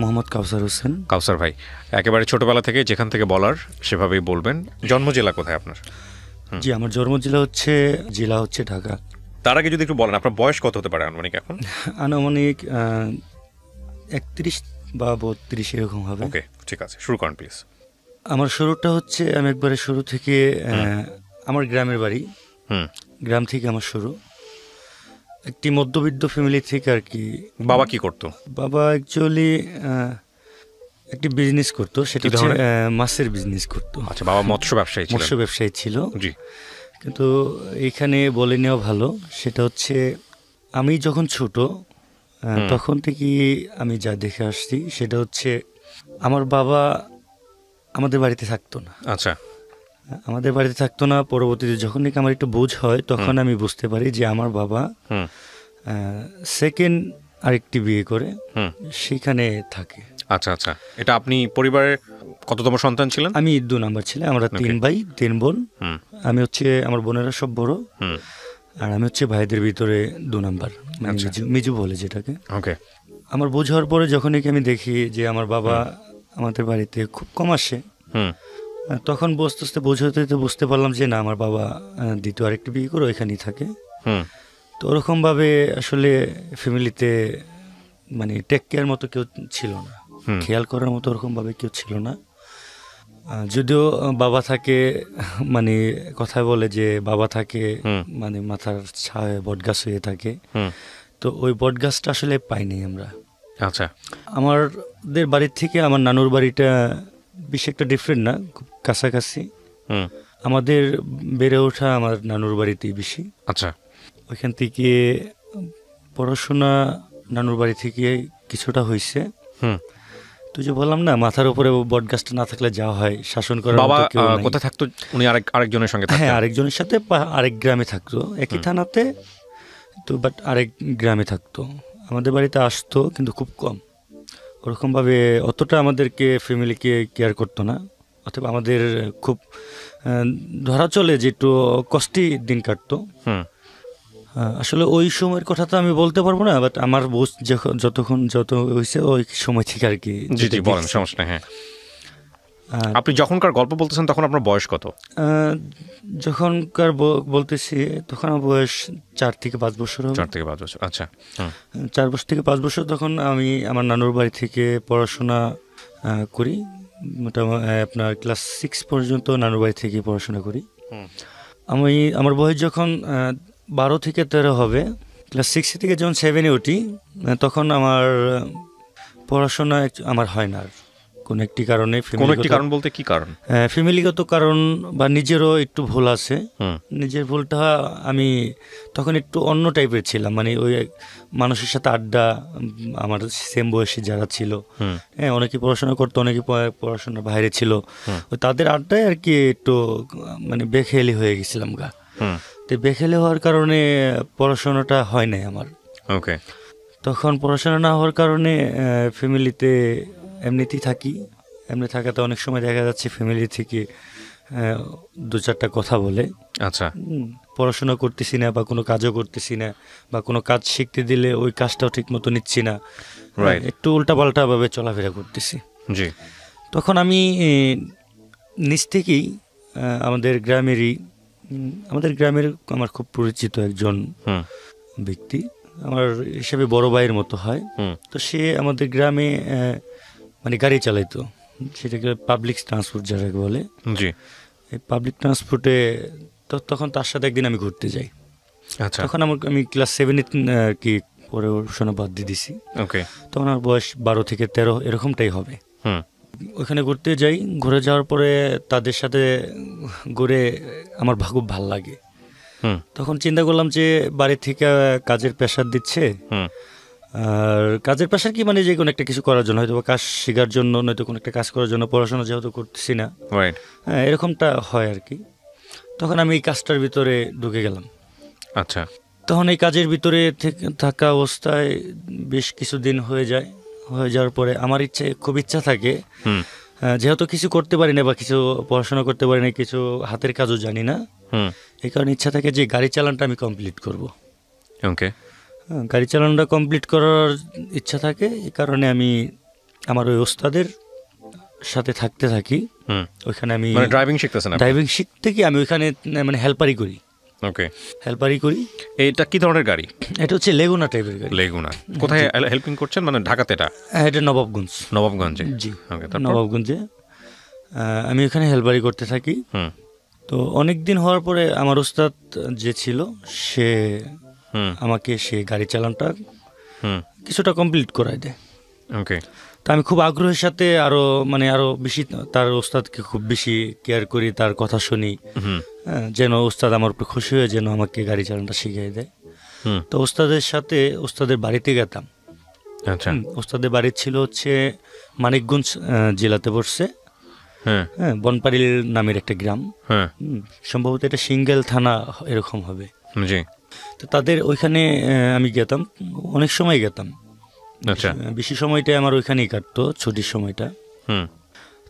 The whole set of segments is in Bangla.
মোহাম্মদ কাউসার হোসেন। কাউসার ভাই, একেবারে ছোটবেলা থেকে যেখান থেকে বলার সেভাবেই বলবেন। জন্ম জেলা কোথায় আপনার? জি, আমার জন্ম জেলা হচ্ছে ঢাকা। তার আগে যদি একটু বলেন আপনার বয়স কত হতে পারে আনুমানিক এখন? আনুমানিক 31 বা 32 এরকম হবে। ওকে, ঠিক আছে, শুরু করেন প্লিজ। আমার শুরুটা হচ্ছে, আমি একবারে শুরু থেকে, আমার গ্রামের বাড়ি, গ্রাম থেকে আমার শুরু। একটি মধ্যবিত্ত ফ্যামিলি থেকে আর কি। বাবা কি করতো? বাবা অ্যাকচুয়ালি একটি বিজনেস করতো, সেটা হচ্ছে মাছের বিজনেস করতো। আচ্ছা, বাবা মৎস্য ব্যবসায়ী ছিল। জি। কিন্তু এখানে বলে নেওয়া ভালো, সেটা হচ্ছে আমি যখন ছোট তখন থেকে আমি যা দেখে আসছি সেটা হচ্ছে আমার বাবা আমাদের বাড়িতে থাকতো না। আচ্ছা, আমাদের বাড়িতে থাকতো না। পরবর্তীতে যখন নাকি আমার একটু বোঝ হয় তখন আমি বুঝতে পারি যে আমার বাবা সেকেন্ড আরেকটি বিয়ে করে সেখানে থাকে। আচ্ছা আচ্ছা, এটা আপনি পরিবারের কততম সন্তান ছিলেন? আমি 2 নাম্বার ছিলাম। আমরা 3 ভাই 3 বোন। আমি হচ্ছে, আমার বোনেরা সব বড়, আর আমি হচ্ছে ভাইদের ভিতরে 2 নাম্বার, মানে মিজু বলে যেটাকে। ওকে। আমার বোঝ হওয়ার পরে যখন নাকি আমি দেখি যে আমার বাবা আমাদের বাড়িতে খুব কম আসে, তখন আস্তে আস্তে বুঝতে পারলাম যে না, আমার বাবা দ্বিতীয় আরেকটি বিয়ে করে ওইখানেই থাকে। তো ওরকমভাবে আসলে ফ্যামিলিতে মানে টেক কেয়ার মতো কেউ ছিল না, খেয়াল করার মতো ওরকমভাবে কেউ ছিল না। যদিও বাবা থাকে, মানে কথা বলে যে বাবা থাকে মানে মাথার ছায় বটগাছ হয়ে থাকে, তো ওই বটগাছটা আসলে পাইনি আমরা। আচ্ছা, আমাদের বাড়ির থেকে আমার নানুর বাড়িটা বেশি একটা ডিফারেন্ট না, খুব কাছাকাছি। আমাদের বেড়ে ওঠা আমার নানুর বাড়িতেই বেশি। আচ্ছা, ওইখান থেকে পড়াশোনা নানুর বাড়ি থেকে কিছুটা হয়েছে। তো যে বললাম না, মাথার উপরে বটগাছটা না থাকলে যাওয়া হয়, শাসন করার বাবা মতো কেউ নাই। কোথায় থাকতো উনি? আরেকজনের সঙ্গে থাকতেন? হ্যাঁ, আরেকজনের সাথে আরেক গ্রামে থাকতো, একই থানাতে তো, বাট আরেক গ্রামে থাকতো। আমাদের বাড়িতে আসতো কিন্তু খুব কম, ওরকমভাবে অতটা আমাদেরকে ফ্যামিলিকে কেয়ার করতো না। অথবা আমাদের খুব ধরা চলে যে একটু কষ্টই দিন কাটতো। আসলে ওই সময়ের কথা তো আমি বলতে পারবো না, বাট আমার বোঝ যত হয়েছে ওই সময় থেকে আর কি। জি জি, বলেন, সমস্যা নেই। হ্যাঁ, আপনি যখনকার গল্প বলতেছেন তখন আপনার বয়স কত? যখনকার বলতেছি তখন আমার বয়স 4 থেকে 5 বছর হবে। 4 থেকে 5 বছর, আচ্ছা। 4 বছর থেকে 5 বছর তখন আমি আমার নানুর বাড়ি থেকে পড়াশোনা করি। মোটামুটি আপনার ক্লাস 6 পর্যন্ত নানুর বাড়ি থেকে পড়াশোনা করি। আমি আমার বয়স যখন 12 থেকে 13 হবে, ক্লাস 6 থেকে যখন 7-এ উঠি, তখন আমার পড়াশোনা আমার হয় না আর কোনো একটি কারণে। কোনো একটি কারণ বলতে কি কারণ? ফ্যামিলিগত কারণ বা নিজেরও একটু ভুল আছে। নিজের ভুলটা, আমি তখন একটু অন্য টাইপের ছিলাম, মানে ওই মানুষের সাথে আড্ডা, আমার সেম বয়সী যারা ছিল, হ্যাঁ, অনেকে পড়াশোনা করতো, অনেকে পড়াশোনার বাইরে ছিল, ওই তাদের আড্ডায় আর কি একটু মানে বেখেয়ালি হয়ে গেছিলাম গা। তো বেখেয়ালি হওয়ার কারণে পড়াশোনাটা হয় নাই আমার। ওকে। তখন পড়াশোনা না হওয়ার কারণে ফ্যামিলিতে এমনিতেই থাকি। এমনি থাকাতে অনেক সময় দেখা যাচ্ছে ফ্যামিলি থেকে 2-4টা কথা বলে। আচ্ছা, পড়াশোনা করতেছি না বা কোনো কাজও করতেছি না, বা কোনো কাজ শিখতে দিলে ওই কাজটাও ঠিক মতো নিচ্ছি না, একটু উল্টাপাল্টাভাবে চলাফেরা করতেছি। জি। তখন আমি নিজ থেকেই আমাদের গ্রামের আমার খুব পরিচিত একজন ব্যক্তি, আমার হিসেবে বড় ভাইয়ের মতো হয়। তো সে আমাদের গ্রামে মানে গাড়ি চালাইতো, সেটাকে পাবলিক ট্রান্সপোর্ট যারাকে বলে। জি। এই পাবলিক ট্রান্সপোর্টে তখন তার সাথে একদিন আমি ঘুরতে যাই। আচ্ছা, তখন আমি ক্লাস 7-এ আর কি পড়াশোনা বাদ দিয়ে দিছি। ওকে। তখন আমার বয়স 12 থেকে 13 এরকমটাই হবে। ওইখানে ঘুরতে যাই, ঘুরে যাওয়ার পরে তাদের সাথে ঘুরে আমার খুব ভালো লাগে। তখন চিন্তা করলাম যে বাড়ি থেকে কাজের প্রেশার দিচ্ছে, আর কাজের প্রেশার কি, মানে যে কোনো একটা কিছু করার জন্য, হয়তো কাজ শেখার জন্য, নয়তো কোনো একটা কাজ করার জন্য, পড়াশোনা যেহেতু করতেছি না, হ্যাঁ, এরকমটা হয় আর কি। তখন আমি এই কাজটার ভিতরে ঢুকে গেলাম। আচ্ছা। তখন এই কাজের ভিতরে থাকা অবস্থায় বেশ কিছুদিন হয়ে যাওয়ার পরে আমার খুব ইচ্ছা থাকে, যেহেতু কিছু করতে পারি না বা কিছু পড়াশোনা করতে পারি না, কিছু হাতের কাজও জানি না, এই কারণে ইচ্ছা থাকে যে গাড়ি চালানটা আমি কমপ্লিট করব। ওকে। গাড়ি চালানোটা কমপ্লিট করার ইচ্ছা থাকে, এই কারণে আমি আমার ওই ওস্তাদের সাথে থাকতে থাকি। ওইখানে আমি মানে ড্রাইভিং শিখতেছেন আপনি? ড্রাইভিং শিখতে কি আমি ওইখানে মানে হেল্পারি করি। ওকে, হেল্পারি করি। এটা কি ধরনের গাড়ি? এটা হচ্ছে লেগুনা টাইপের গাড়ি। লেগুনা। কোথায় হেল্পিং করছেন? মানে ঢাকাতে? এটা এটা নবাবগঞ্জ। নবাবগঞ্জে? জি, ওকে, নবাবগঞ্জে আমি ওখানে হেল্পারি করতে থাকি। তো অনেক দিন হওয়ার পরে আমার ওস্তাদ যে ছিল সে আমাকে সে গাড়ি চালানটা কিছুটা কমপ্লিট করায় দেয়। ওকে। তো আমি খুব আগ্রহের সাথে আরো বেশি তার ওস্তাদকে খুব বেশি কেয়ার করি, তার কথা শুনি, যেন ওস্তাদ আমার উপর খুশি হয়ে যেন আমাকে গাড়ি চালানোটা শিখিয়ে দেয়। তো ওস্তাদের সাথে ওস্তাদের বাড়িতে গেতাম। আচ্ছা। ওস্তাদের বাড়ি ছিল হচ্ছে মানিকগঞ্জ জেলাতে পড়ছে, হ্যাঁ, বনপাড়িল নামের একটা গ্রাম। সম্ভবত এটা সিঙ্গেল থানা এরকম হবে। জি। তো তাদের ওইখানে আমি গেতাম, অনেক সময় গেতাম। আচ্ছা। বেশি সময়টাই আমার ওইখানেই কাটতো, ছুটির সময়টা।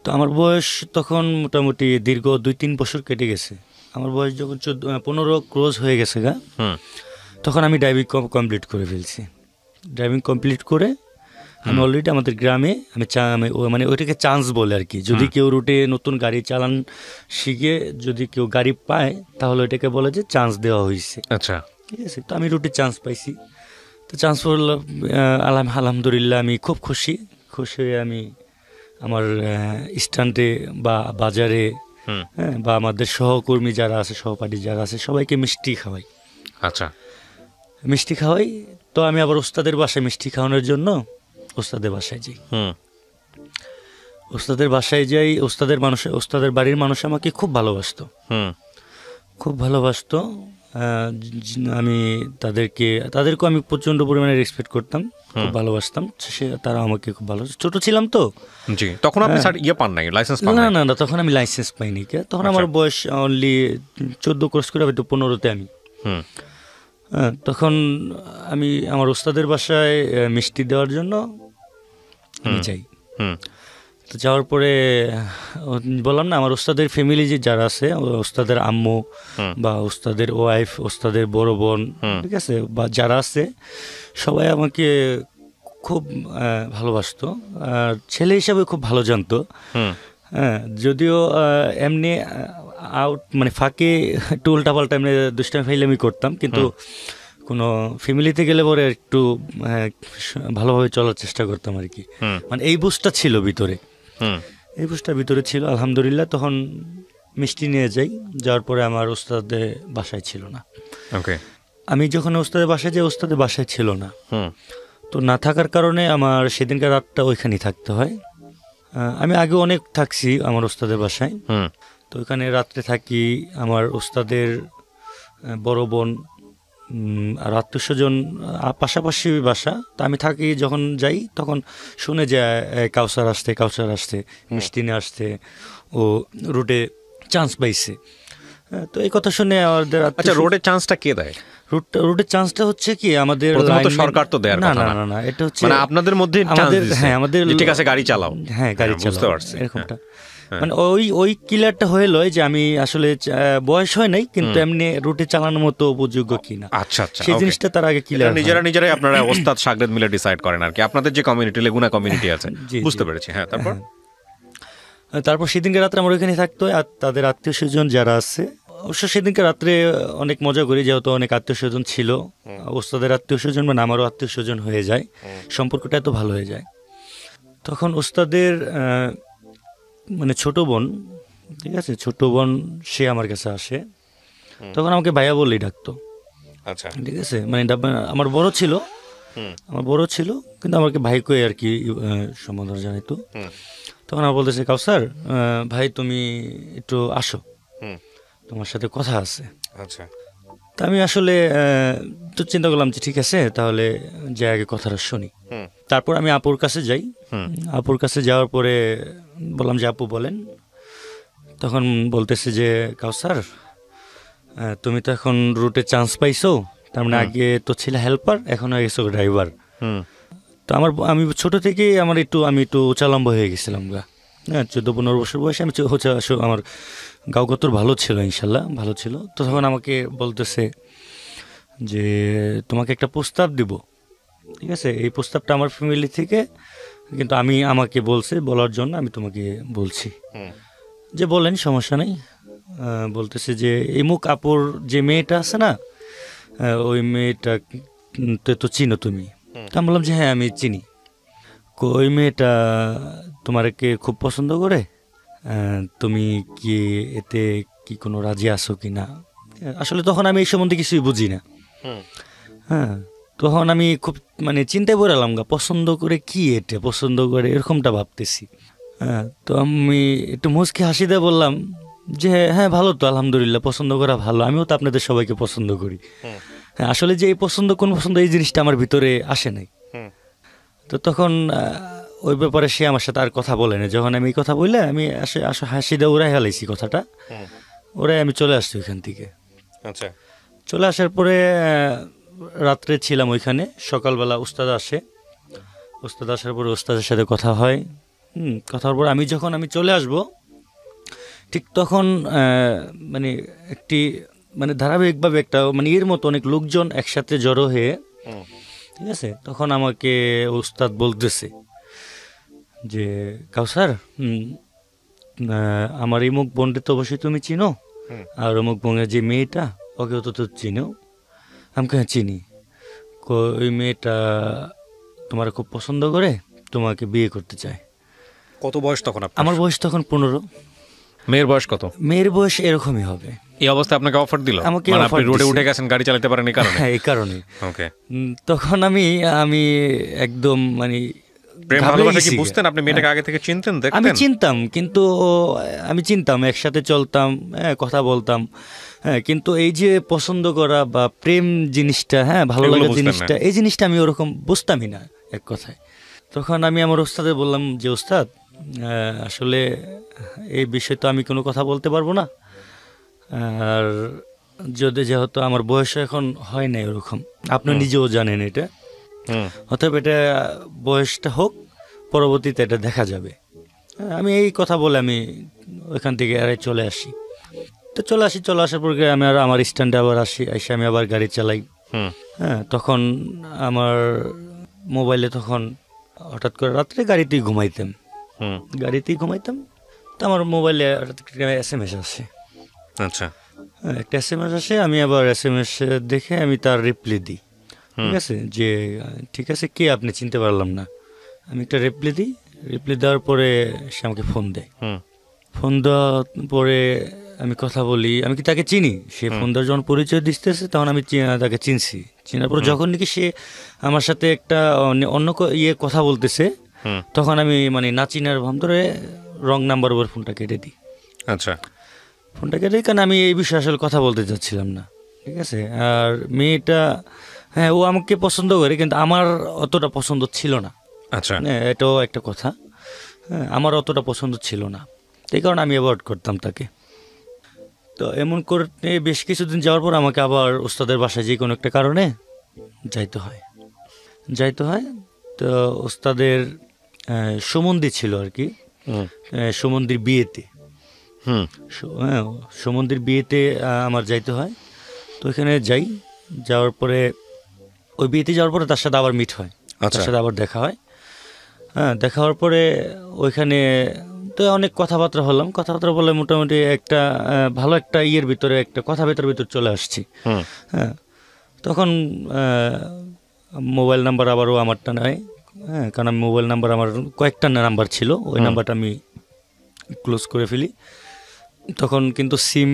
তো আমার বয়স তখন মোটামুটি দীর্ঘ 2-3 বছর কেটে গেছে। আমার বয়স যখন 15 ক্রস হয়ে গেছে গা, তখন আমি ড্রাইভিং কমপ্লিট করে ফেলছি। ড্রাইভিং কমপ্লিট করে আমি অলরেডি আমাদের গ্রামে মানে ওইটাকে চান্স বলে আর কি, যদি কেউ রুটে নতুন গাড়ি চালান শিখে যদি কেউ গাড়ি পায় তাহলে ওইটাকে বলে যে চান্স দেওয়া হয়েছে। আচ্ছা, ঠিক আছে। তো আমি রুটে চান্স পাইছি। তো চান্স পড়লাম, আলহামদুলিল্লাহ আমি খুব খুশি হয়ে আমি আমার স্ট্যান্ডে বা বাজারে, হ্যাঁ, বা আমাদের সহকর্মী যারা আছে, সহপাঠী যারা আছে, সবাইকে মিষ্টি খাওয়াই। আচ্ছা, মিষ্টি খাওয়াই। তো আমি আবার ওস্তাদের বাসায় মিষ্টি খাওয়ানোর জন্য ওস্তাদের বাসায় যাই। ওস্তাদের বাসায় যাই। ওস্তাদের বাড়ির মানুষ আমাকে খুব ভালোবাসতো, খুব ভালোবাসতো। আমি তাদেরকেও আমি প্রচণ্ড পরিমাণে রেসপেক্ট করতাম, খুব ভালোবাসতাম। তারা আমাকে খুব ভালো, ছোট ছিলাম তো। জি। তখন আপনি পান নাই, লাইসেন্স পান নাই? না, তখন আমি লাইসেন্স পাইনি। তখন আমার বয়স অনলি 14 ক্রস করে, হয়তো 15-তে আমি। তখন আমি আমার ওস্তাদের বাসায় মিষ্টি দেওয়ার জন্য আমি যাই। তো যাওয়ার পরে বললাম না, আমার ওস্তাদের ফ্যামিলি যে যারা আছে, ওস্তাদের আম্মু বা ওস্তাদের ওয়াইফ, ওস্তাদের বড় বোন, ঠিক আছে, বা যারা আছে সবাই আমাকে খুব ভালোবাসতো, আর ছেলে হিসাবে খুব ভালো জানতো। হ্যাঁ, যদিও এমনি মানে ফাঁকে একটু উল্টাপাল্টা এমনি দুষ্টামি ফাইলামি করতাম, কিন্তু কোনো ফ্যামিলিতে গেলে পরে একটু ভালোভাবে চলার চেষ্টা করতাম আর কি। মানে এই বুঝটা ছিল ভিতরে, এই বুঝটা ভিতরে ছিল। আলহামদুলিল্লাহ তখন মিষ্টি নিয়ে যাই। যাওয়ার পরে আমার ওস্তাদের বাসায় ছিল না। ওকে। আমি যখন ওস্তাদের বাসায় যাই, ওস্তাদের বাসায় ছিল না। তো না থাকার কারণে আমার সেদিনকার রাতটা ওইখানেই থাকতে হয়। আমি আগে অনেক থাকছি আমার ওস্তাদের বাসায়। তো ওইখানে রাত্রে থাকি। আমার ওস্তাদের বড় বোন আর আত্মীয়স্বজন পাশাপাশি বাসা। তো আমি থাকি, যখন যাই তখন শুনে যে কাউসার আসতে, মিষ্টি নিয়ে আসতে, ও রুটে চান্স পাইছে। তো এই কথা শুনে আমাদের, আচ্ছা, রোডের চান্সটা কে দেয়? রুটের চান্সটা হচ্ছে কি আমাদের সরকার তো দেয়ার কথা না। না, এটা হচ্ছে মানে আপনাদের মধ্যে হ্যাঁ, আমাদের ঠিক আছে গাড়ি চালাও, হ্যাঁ গাড়ি চালাও, বুঝতে পারছি এরকমটা। মানে ওই কিলারটা হলো যে আমি আসলে বয়স হয় নাই, কিন্তু এমনি রুটে চালানোর মতো উপযোগ্য কিনা। আচ্ছা, সেই জিনিসটা তার আগে ক্লিয়ার। নিজেরাই আপনারা ওস্তাদ শাগরেদ মিলে ডিসাইড করেন আর কি, আপনাদের যে কমিউনিটি, লেগুনা কমিউনিটি আছে। বুঝতে পেরেছি। হ্যাঁ, তারপর সেদিনকে রাত্রে আমার ওইখানে থাকতে হয়। আর তাদের আত্মীয় স্বজন যারা আছে, অবশ্য সেদিনকে রাত্রে অনেক মজা করি, যেহেতু অনেক আত্মীয় স্বজন ছিল। ওস্তাদের আত্মীয় স্বজন মানে আমারও আত্মীয় স্বজন হয়ে যায়, সম্পর্কটা এত ভালো হয়ে যায়। তখন ওস্তাদের মানে ছোট বোন, ঠিক আছে, ছোট বোন সে আমার কাছে আসে। তখন আমাকে ভাইয়া বলেই ডাকতো। আচ্ছা, ঠিক আছে। মানে আমার বড় ছিল, কিন্তু আমাকে ভাই কই আর কি সম্বোধন জানাইতো। তখন আমার বলতেছে, কাউসার ভাই তুমি একটু আসো, তোমার সাথে কথা আছে। আচ্ছা। তা আমি আসলে তো চিন্তা করলাম যে ঠিক আছে, তাহলে যে আগে কথাটা শুনি। তারপর আমি আপুর কাছে যাই। আপুর কাছে যাওয়ার পরে বললাম যে আপু বলেন। তখন বলতেছে যে কাউসার তুমি তো এখন রুটে চান্স পাইছো, তার মানে আগে তো ছিল হেল্পার, এখন হয়ে গেছো ড্রাইভার। তো আমি ছোট থেকেই আমি একটু উচালম্ব হয়ে গেছিলাম গা। হ্যাঁ, 14-15 বছর বয়সে আমি আমার গাওগতর ভালো ছিল, ইনশাল্লাহ ভালো ছিল। তো তখন আমাকে বলতেছে যে তোমাকে একটা প্রস্তাব দিব, ঠিক আছে, এই প্রস্তাবটা আমার ফ্যামিলি থেকে কিন্তু আমাকে বলছে, বলার জন্য আমি তোমাকে বলছি। যে বলেন, সমস্যা নেই। বলতেছে যে ইমুক আপুর যে মেয়েটা আছে না, ওই মেয়েটা তো চিনো তুমি? তা আমি বললাম যে হ্যাঁ আমি চিনি। ওই মেয়েটা তোমাকে খুব পছন্দ করে, তুমি কি এতে কি কোনো রাজি আছো কি না? আসলে তখন আমি এই সম্বন্ধে কিছুই বুঝি না। হ্যাঁ, তখন আমি খুব মানে চিন্তায় পড়ে এলাম, পছন্দ করে কি, এটা পছন্দ করে এরকমটা ভাবতেছি। হ্যাঁ, তো আমি একটু মুচকি হাসি দিয়ে বললাম যে হ্যাঁ ভালো তো, আলহামদুলিল্লাহ, পছন্দ করা ভালো, আমিও তো আপনাদের সবাইকে পছন্দ করি। হ্যাঁ, আসলে যে এই পছন্দ কোন পছন্দ এই জিনিসটা আমার ভিতরে আসে নাই। তো তখন ওই ব্যাপারে সে আমার সাথে আর কথা বলে না। যখন আমি এই কথা বললে আমি হাসি দিয়ে উড়াই হেলাইছি কথাটা, ওরাই আমি চলে আসছি ওইখান থেকে। আচ্ছা, চলে আসার পরে রাত্রে ছিলাম ওইখানে। সকালবেলা উস্তাদ আসে, উস্তাদ আসার পরে উস্তাদের সাথে কথা হয়। কথা হওয়ার পর আমি চলে আসব, ঠিক তখন মানে একটি মানে ধারাবাহিকভাবে একটা মানে এর মতো অনেক লোকজন একসাথে জড়ো হয়ে, ঠিক আছে, তখন আমাকে উস্তাদ বলতেছে যে কাউসার, আমার এই মুখ বোনটা তো অবশ্যই তুমি চিনো, আর অমুক বোনের যে মেয়েটা ওকেও তো চিনো। আমাকে হ্যাঁ চিনি। ওই মেয়েটা তোমার খুব পছন্দ করে, তোমাকে বিয়ে করতে চায়। কত বয়স তখন আপনার? আমার বয়স তখন 15। মেয়ের বয়স কত? মেয়ের বয়স এরকমই হবে। এই অবস্থায় আপনাকে অফার দিল? আমাকে মানে অফার আপনি রোডে দিছে। উঠে গেছেন, গাড়ি চালাতে পারেন এই কারণে? হ্যাঁ, এই কারণে। ওকে। তখন আমি একদম মানে প্রেম ঘাবড়ে ভালোবাসা কি গেছি। বুঝতেন আপনি? মেয়েটাকে আগে থেকে চিনতেন, আমি দেখতেন? চিনতাম, কিন্তু আমি চিনতাম, একসাথে চলতাম, হ্যাঁ, কথা বলতাম, হ্যাঁ, কিন্তু এই যে পছন্দ করা বা প্রেম জিনিসটা, হ্যাঁ, ভালো এগুলো লাগা বুঝতেন জিনিসটা, এই জিনিসটা আমি ওরকম বুঝতামই না এক কথায়। তখন আমি আমার ওস্তাদে বললাম যে ওস্তাদ, আসলে এই বিষয়ে তো আমি কোনো কথা বলতে পারবো না, আর যেহেতু আমার বয়স এখন হয় না ওরকম, আপনি নিজেও জানেন এটা, অতএব এটা বয়সটা হোক, পরবর্তীতে এটা দেখা যাবে। আমি এই কথা বলে আমি ওইখান থেকে চলে আসি। তো চলে আসার পর আমি আমার স্ট্যান্ডে আবার এসে আমি আবার গাড়ি চালাই। হ্যাঁ, তখন আমার মোবাইলে তখন হঠাৎ করে রাত্রে গাড়িতেই ঘুমাইতাম, তো আমার মোবাইলে SMS আসে। আচ্ছা, একটা SMS আসে, আমি আবার SMS দেখে আমি তার রিপ্লাই দিই। ঠিক আছে, যে ঠিক আছে, কে আপনি, চিনতে পারলাম না। আমি একটা রিপ্লাই দেওয়ার পরে সে আমাকে ফোন দেয়। ফোন দেওয়ার পরে আমি কথা বলি, আমি কি তাকে চিনি? সে ফোন দেওয়ার যখন পরিচয় দিতেছে তখন আমি তাকে চিনছি। চিনার পর যখন নাকি সে আমার সাথে একটা অন্য কথা বলতেছে, তখন আমি মানে না চিনার ভান ধরে রং নাম্বার ওর ফোনটা কেটে দিই। আচ্ছা, ফোনটা কেটে দিই, কারণ আমি এই বিষয়ে আসলে কথা বলতে চাচ্ছিলাম না। ঠিক আছে, আর মেয়েটা, হ্যাঁ, ও আমাকে পছন্দ করে, কিন্তু আমার অতটা পছন্দ ছিল না। আচ্ছা, এটাও একটা কথা। হ্যাঁ, আমার অতটা পছন্দ ছিল না, এই কারণে আমি অ্যাভয়েড করতাম তাকে। তো এমন করতে বেশ কিছুদিন যাওয়ার পর আমাকে আবার ওস্তাদের বাসায় যে কোনো একটা কারণে যাইতে হয়। তো ওস্তাদের সুমন্দি ছিল আর কি, সুমন্দির বিয়েতে। হ্যাঁ, সুমন্দির বিয়েতে আমার যাইতে হয়। তো ওইখানে যাওয়ার পরে ওই বিয়েতে যাওয়ার পরে তার সাথে আবার মিট হয়, তার সাথে আবার দেখা হয়। হ্যাঁ, দেখা হওয়ার পরে ওইখানে তো অনেক কথাবার্তা বলে মোটামুটি একটা ভালো একটা ইয়ের ভিতরে, একটা কথা ভিতর চলে আসছি। হ্যাঁ, তখন মোবাইল নাম্বার আবারও আমারটা নেয়। হ্যাঁ, কারণ আমি মোবাইল নাম্বার আমার কয়েকটা নাম্বার ছিল, ওই নাম্বারটা আমি ক্লোজ করে ফেলি। তখন কিন্তু সিম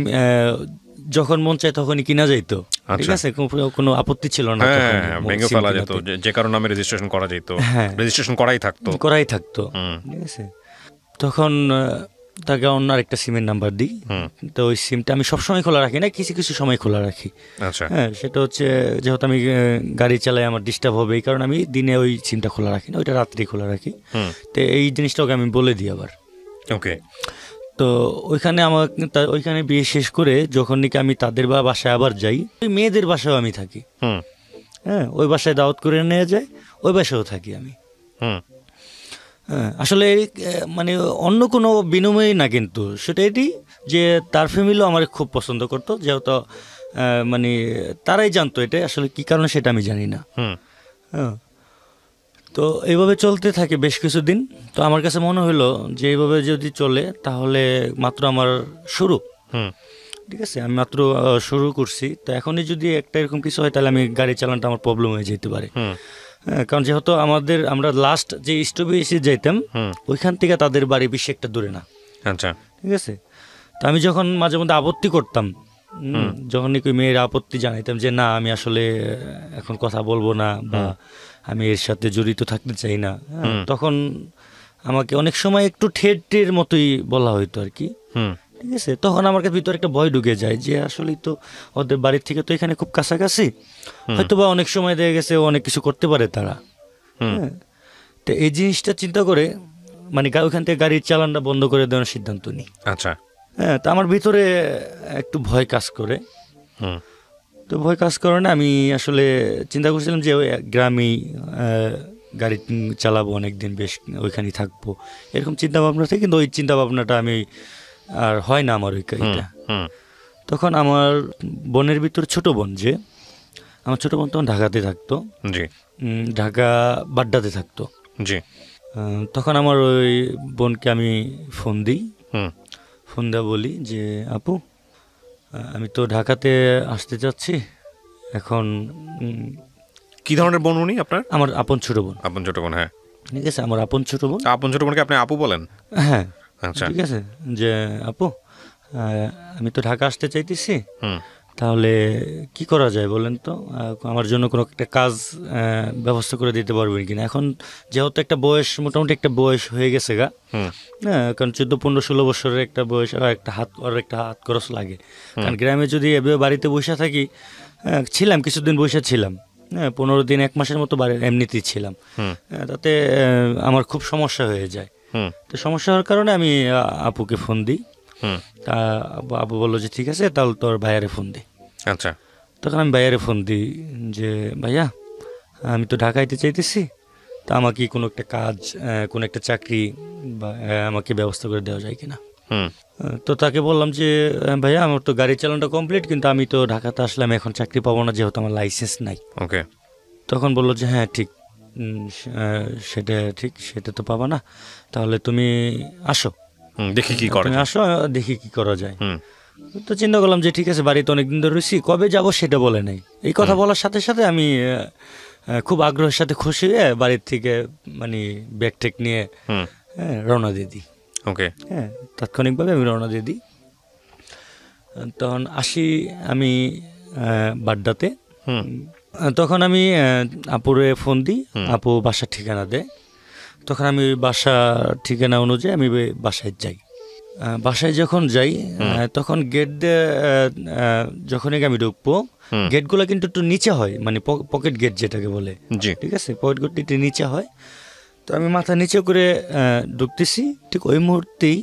যখন মন চায় তখনই কিনা যাইতো। ঠিক আছে, কোনো আপত্তি ছিল না, ভেঙে ফেলা যেত, যে কারণে নামে রেজিস্ট্রেশন করা যেত, রেজিস্ট্রেশন করাই থাকতো। ঠিক আছে, তখন তাকে অন্য আরেকটা সিমের নাম্বার দিই। তো ওই সিমটা আমি সবসময় খোলা রাখি না, কিছু সময় খোলা রাখি। হ্যাঁ, সেটা হচ্ছে যেহেতু আমি গাড়ি চালাই, আমার ডিস্টার্ব হবে, এই কারণে আমি দিনে ওই সিমটা খোলা রাখি না, ওইটা রাত্রে খোলা রাখি। তো এই জিনিসটাকে আমি বলে দিই আবার। ওকে। তো ওইখানে বিয়ে শেষ করে যখন নাকি আমি তাদের বাসায় আবার যাই, ওই মেয়েদের বাসায় আমি থাকি। হ্যাঁ, ওই বাসায় দাওয়াত করে নিয়ে যায়, ওই বাসায়ও থাকি আমি। আসলে মানে অন্য কোনো বিনিময় না, কিন্তু সেটা এটি যে তার ফ্যামিলিও আমার খুব পছন্দ করতো, যেহেতু মানে তারাই জানতো এটা আসলে কি কারণে, সেটা আমি জানি না। হ্যাঁ, তো এইভাবে চলতে থাকে বেশ কিছুদিন। তো আমার কাছে মনে হলো যে এইভাবে যদি চলে তাহলে মাত্র আমার শুরু, ঠিক আছে, আমি মাত্র শুরু করছি। তো এখনই যদি একটা এরকম কিছু হয় তাহলে আমি গাড়ি চালানোটা আমার প্রবলেম হয়ে যেতে পারে। কারণ যেহেতু আমরা লাস্ট যে স্টপে এসে যাইতাম ওইখান থেকে তাদের বাড়ি বেশি একটা দূরে না। আচ্ছা, ঠিক আছে। তো আমি যখন মাঝে মধ্যে আপত্তি করতাম, যখন নাকি মেয়ের আপত্তি জানাইতাম যে না আমি আসলে এখন কথা বলবো না বা আমি এর সাথে জড়িত থাকতে চাই না, তখন আমাকে অনেক সময় একটু ঠের মতোই বলা হইতো আর কি। ঠিক আছে, তখন আমার কাছে ভিতরে একটা ভয় ঢুকে যায় যে আসলেই তো ওদের বাড়ির থেকে তো এখানে খুব কাছাকাছি, হয়তো বা অনেক সময় দেখা গেছে অনেক কিছু করতে পারে তারা। হ্যাঁ, তো এই জিনিসটা চিন্তা করে মানে ওইখান থেকে গাড়ির চালানটা বন্ধ করে দেওয়ার সিদ্ধান্ত নিই। আচ্ছা। হ্যাঁ, তো আমার ভিতরে একটু ভয় কাজ করে। তো ভয় কাজ করে না, আমি আসলে চিন্তা করছিলাম যে ওই গ্রামেই গাড়ি চালাবো অনেকদিন, বেশ ওইখানেই থাকবো, এরকম চিন্তা ভাবনা থাকে। কিন্তু ওই চিন্তা ভাবনাটা আমি আর হয় না আমার ওই গাড়িটা। তখন আমার বোনের ভিতর ছোট বোন, যে আমার ছোট বোন তখন ঢাকাতে থাকতো, ঢাকা বাড্ডাতে থাকতো। তখন আমার ওই বোনকে আমি ফোন দিই, ফোন দেওয়া বলি যে আপু আমি তো ঢাকাতে আসতে চাচ্ছি এখন। কি ধরনের বোন উনি আপনার? আমার আপন ছোট বোন। আপন ছোট বোন, হ্যাঁ, ঠিক আছে, আমার আপন ছোট বোন। আপন ছোট বোনকে আপনি আপু বলেন? হ্যাঁ, আচ্ছা, ঠিক আছে, যে আপু আমি তো ঢাকা আসতে চাইতেছি, তাহলে কি করা যায় বলেন তো, আমার জন্য কোনো একটা কাজ ব্যবস্থা করে দিতে পারবেন কিনা। এখন যেহেতু একটা বয়স, মোটামুটি একটা বয়স হয়ে গেছে গা, হ্যাঁ, কারণ 14-15-16 বছরের একটা বয়স, আর একটা হাত খরচ লাগে। কারণ গ্রামে যদি এভাবে বাড়িতে বসে থাকি, ছিলাম কিছুদিন বসে ছিলাম, হ্যাঁ, 15 দিন 1 মাসের মতো এমনিতেই ছিলাম, তাতে আমার খুব সমস্যা হয়ে যায়। তো সমস্যা হওয়ার কারণে আমি আপুকে ফোন দিই। তা আপু বললো যে ঠিক আছে তাহলে তোর ভাইয়ারে ফোন দিই। আচ্ছা, তখন আমি ভাইয়ারে ফোন দিই যে ভাইয়া আমি তো ঢাকাইতে চাইতেছি, তা আমাকে কোনো একটা কাজ, কোনো একটা চাকরি বা আমাকে ব্যবস্থা করে দেওয়া যায় কিনা। তো তাকে বললাম যে ভাইয়া আমার তো গাড়ি চালানোটা কমপ্লিট, কিন্তু আমি তো ঢাকাতে আসলাম, এখন চাকরি পাবো না যেহেতু আমার লাইসেন্স নাই। ওকে। তখন বললো যে হ্যাঁ ঠিক, সেটা ঠিক, সেটা তো পাবা না, তাহলে তুমি আসো, দেখি কি করা যায়, আসো দেখি কি করা যায়। তো চিন্তা করলাম যে ঠিক আছে, বাড়িতে অনেকদিন ধরে রয়েছি, কবে যাব সেটা বলে নাই। এই কথা বলার সাথে সাথে আমি খুব আগ্রহের সাথে খুশি হয়ে বাড়ির থেকে মানে ব্যাগ টেক নিয়ে রওনা দিয়ে দিই। ওকে। হ্যাঁ, তাৎক্ষণিকভাবে আমি রওনা দিয়ে দিই। তখন আসি আমি বাড্ডাতে। তখন আমি আপুরে ফোন দিই, আপু বাসার ঠিকানা দেয়। তখন আমি বাসা ঠিকানা অনুযায়ী আমি বাসায় যাই। বাসায় যখন যাই তখন গেট দিয়ে যখনই আমি ঢুকবো, গেটগুলো কিন্তু একটু নিচে হয়, মানে পকেট গেট যেটাকে বলে, ঠিক আছে, পকেট গেটটি একটু নিচে হয়। তো আমি মাথা নিচে করে ঢুকতেছি, ঠিক ওই মুহূর্তেই